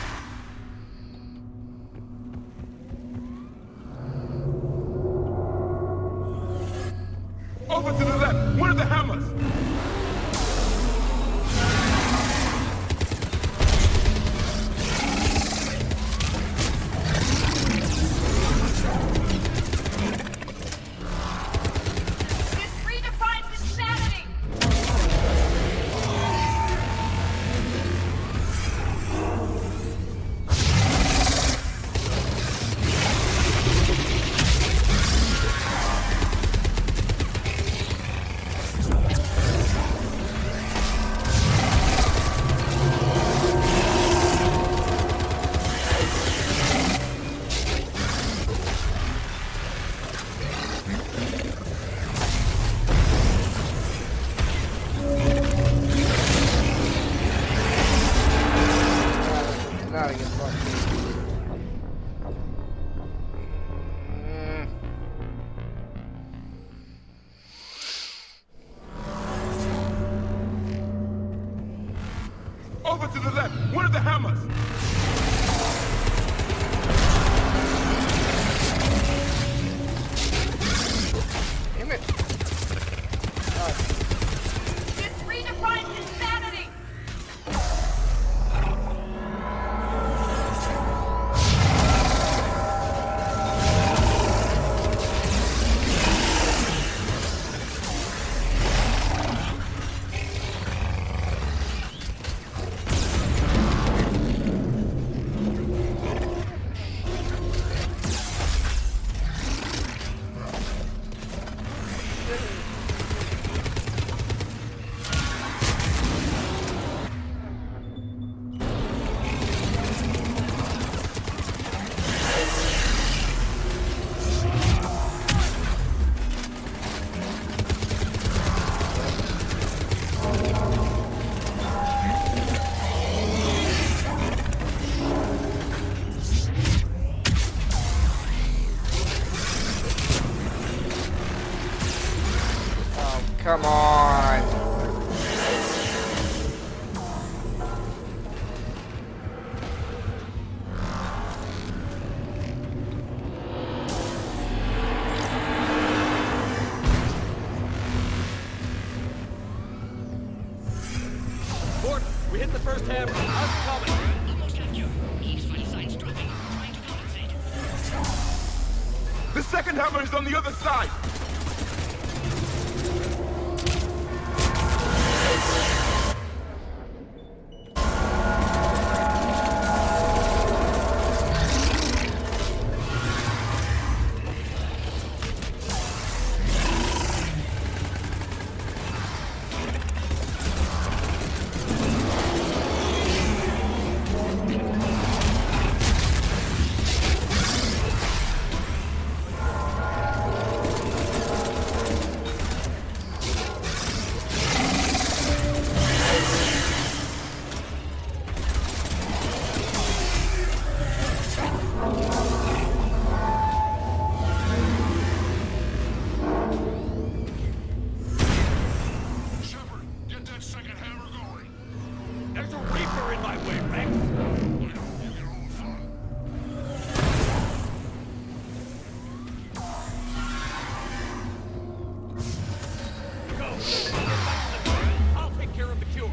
Over to the left! One of the hammers! Damn it. This redefines insanity! Come on. Gordon, we hit the first hammer. How's it coming? Almost at you. Eve's vital signs dropping. Trying to compensate. The second hammer is on the other side! Shepard, get that second hammer going. There's a Reaper in my way, Rex! You get all the fun. Go! I'll take care of the cure.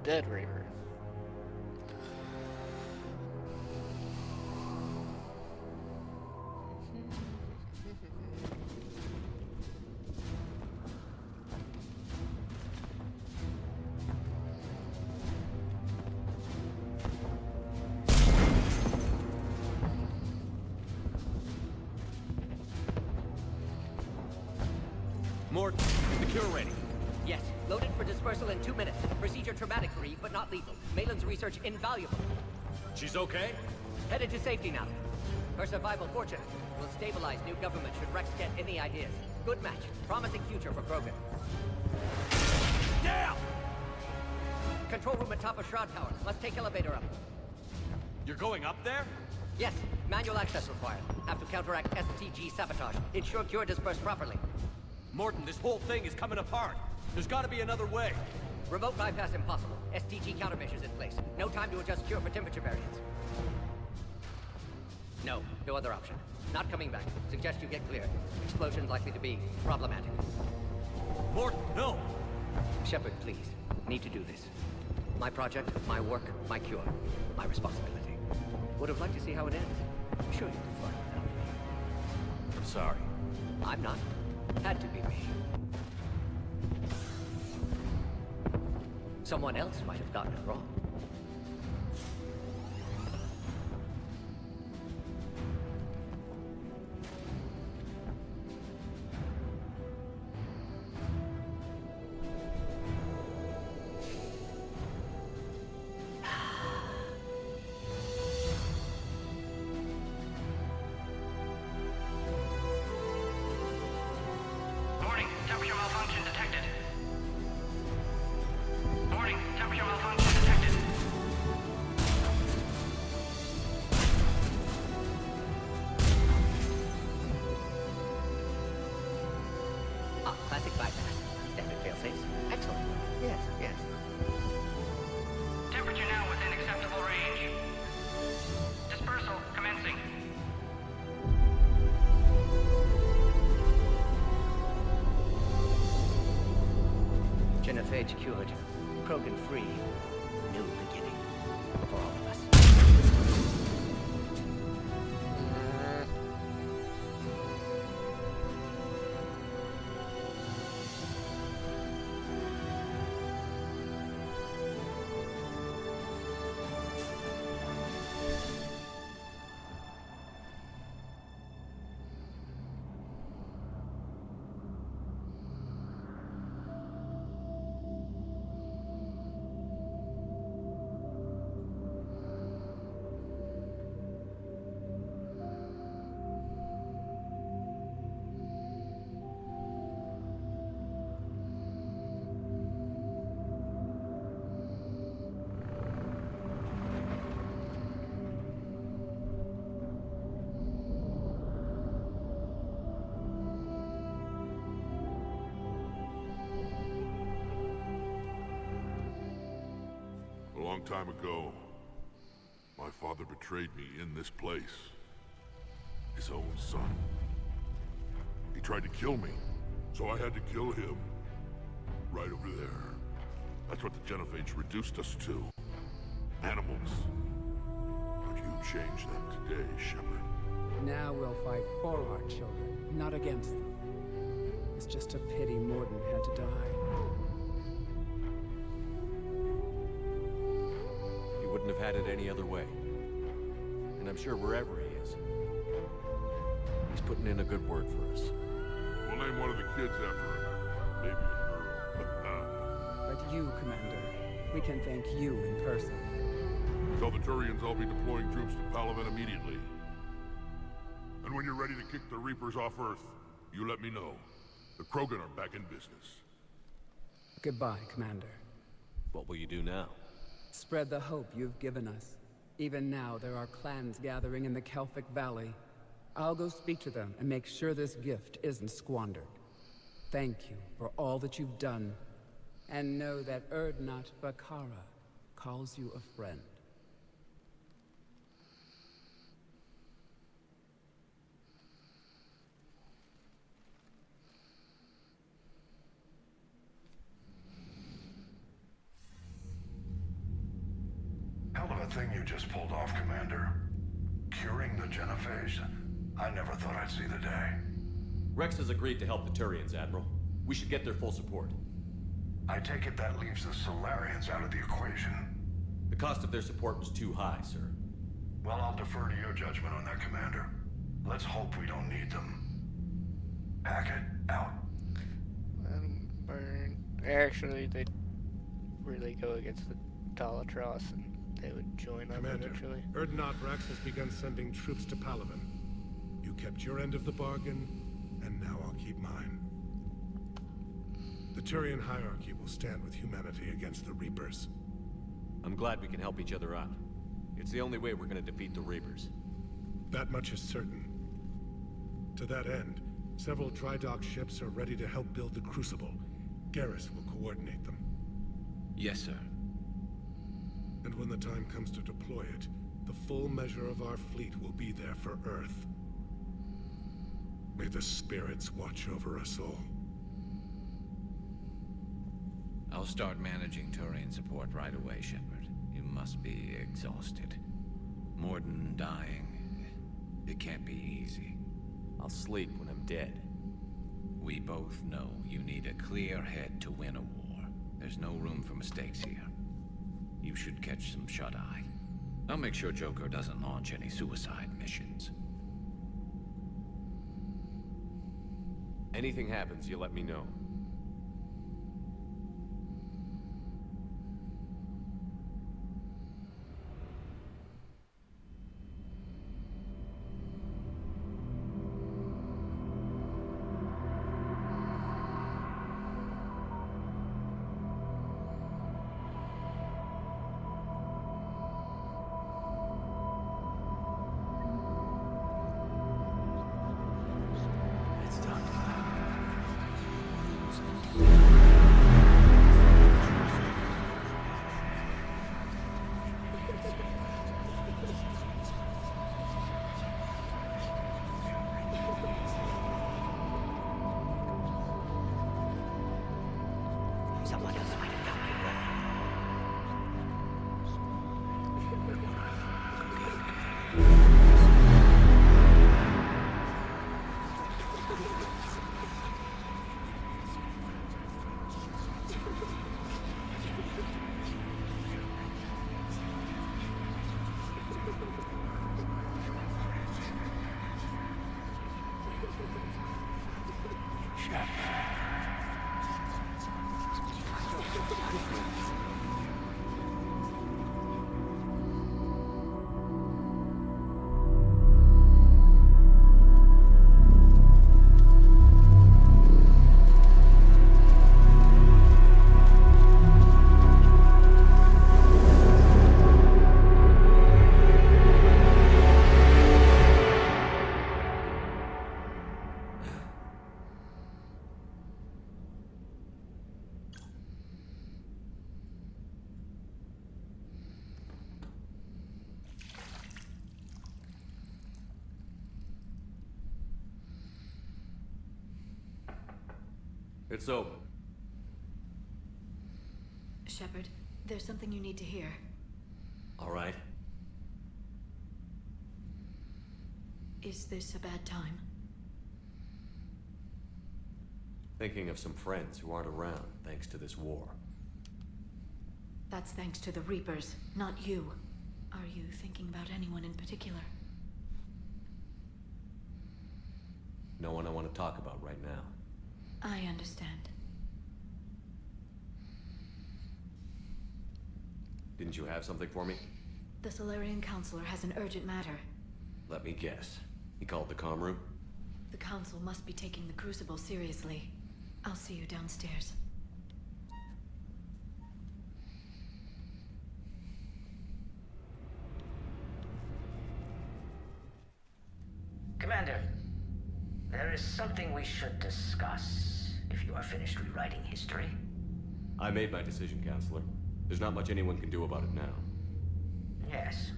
Dead Reaver. Mort, is the cure ready? Yes, loaded for dispersal in 2 minutes. Procedure traumatic for Eve, but not lethal. Malin's research invaluable. She's okay? Headed to safety now. Her survival fortunate. Will stabilize new government should Rex get any ideas. Good match. Promising future for Krogan. Down! Control room at top of Shroud Tower. Let's take elevator up. You're going up there? Yes, manual access required. Have to counteract STG sabotage. Ensure cure dispersed properly. Morton, this whole thing is coming apart. There's gotta be another way. Remote bypass impossible. STG countermeasures in place. No time to adjust cure for temperature variance. No other option. Not coming back. Suggest you get clear. Explosion likely to be problematic. Morton, no! Shepard, please. Need to do this. My project, my work, my cure. My responsibility. Would have liked to see how it ends. I'm sure you can find without me. I'm sorry. I'm not. Had to be me. Someone else might have gotten it wrong. Warning, temperature malfunction detected. Warning, temperature malfunction detected. Ah, classic bypass. Standard failsafes. Excellent. Yes. Temperature now within acceptable range. Dispersal commencing. Genophage cured. Krogan free. New beginning. For all of us. A long time ago, my father betrayed me in this place. His own son. He tried to kill me, so I had to kill him. Right over there. That's what the Genophage reduced us to. Animals. But you changed them today, Shepard. Now we'll fight for our children, not against them. It's just a pity Mordin had to die. He wouldn't have had it any other way. And I'm sure wherever he is, he's putting in a good word for us. We'll name one of the kids after him. Maybe a girl. But you, Commander, we can thank you in person. Tell the Turians I'll be deploying troops to Palaven immediately. And when you're ready to kick the Reapers off Earth, you let me know. The Krogan are back in business. Goodbye, Commander. What will you do now? Spread the hope you've given us. Even now, there are clans gathering in the Kelphic Valley. I'll go speak to them and make sure this gift isn't squandered. Thank you for all that you've done. And know that Urdnot Bakara calls you a friend. Hell of a thing you just pulled off, Commander. Curing the Genophage. I never thought I'd see the day. Rex has agreed to help the Turians, Admiral. We should get their full support. I take it that leaves the Solarians out of the equation. The cost of their support was too high, sir. Well, I'll defer to your judgment on that, Commander. Let's hope we don't need them. Hackett, out. Burn. Actually, they'd really go against the Dalatros, and they would join up Commander, eventually. Urdnot Rex has begun sending troops to Palaven. You kept your end of the bargain, and now I'll keep mine. The Turian hierarchy will stand with humanity against the Reapers. I'm glad we can help each other out. It's the only way we're gonna defeat the Reapers. That much is certain. To that end, several dry dock ships are ready to help build the Crucible. Garrus will coordinate them. Yes, sir. And when the time comes to deploy it, the full measure of our fleet will be there for Earth. May the spirits watch over us all. I'll start managing Turian support right away, Shepard. You must be exhausted. More than dying. It can't be easy. I'll sleep when I'm dead. We both know you need a clear head to win a war. There's no room for mistakes here. You should catch some shut-eye. I'll make sure Joker doesn't launch any suicide missions. Anything happens, you let me know. Someone else might have got me wrong. It's open. Shepard, there's something you need to hear. All right. Is this a bad time? Thinking of some friends who aren't around thanks to this war. That's thanks to the Reapers, not you. Are you thinking about anyone in particular? No one I want to talk about right now. I understand. Didn't you have something for me? The Solarian Counselor has an urgent matter. Let me guess. He called the comm room? The Council must be taking the Crucible seriously. I'll see you downstairs. Commander, there is something we should discuss, if you are finished rewriting history. I made my decision, Counselor. There's not much anyone can do about it now. Yes.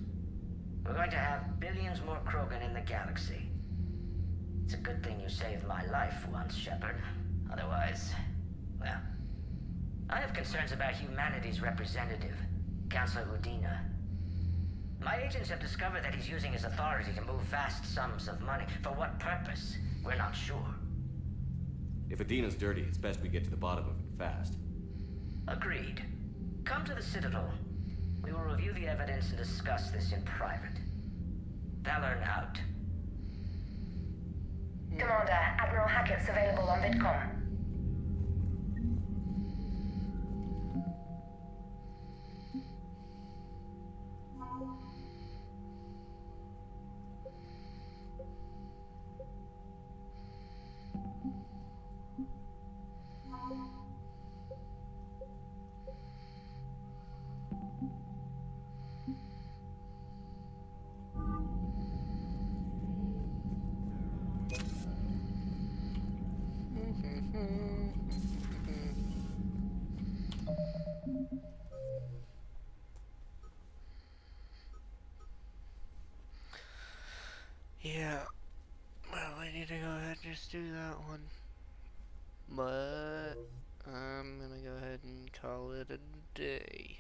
We're going to have billions more Krogan in the galaxy. It's a good thing you saved my life once, Shepard. Otherwise, well... I have concerns about humanity's representative, Councilor Udina. My agents have discovered that he's using his authority to move vast sums of money. For what purpose? We're not sure. If Adina's dirty, it's best we get to the bottom of it fast. Agreed. Come to the Citadel. We will review the evidence and discuss this in private. Valorn out. Commander, Admiral Hackett's available on VidCom. Yeah. Well, I need to go ahead and just do that one. But I'm gonna go ahead and call it a day.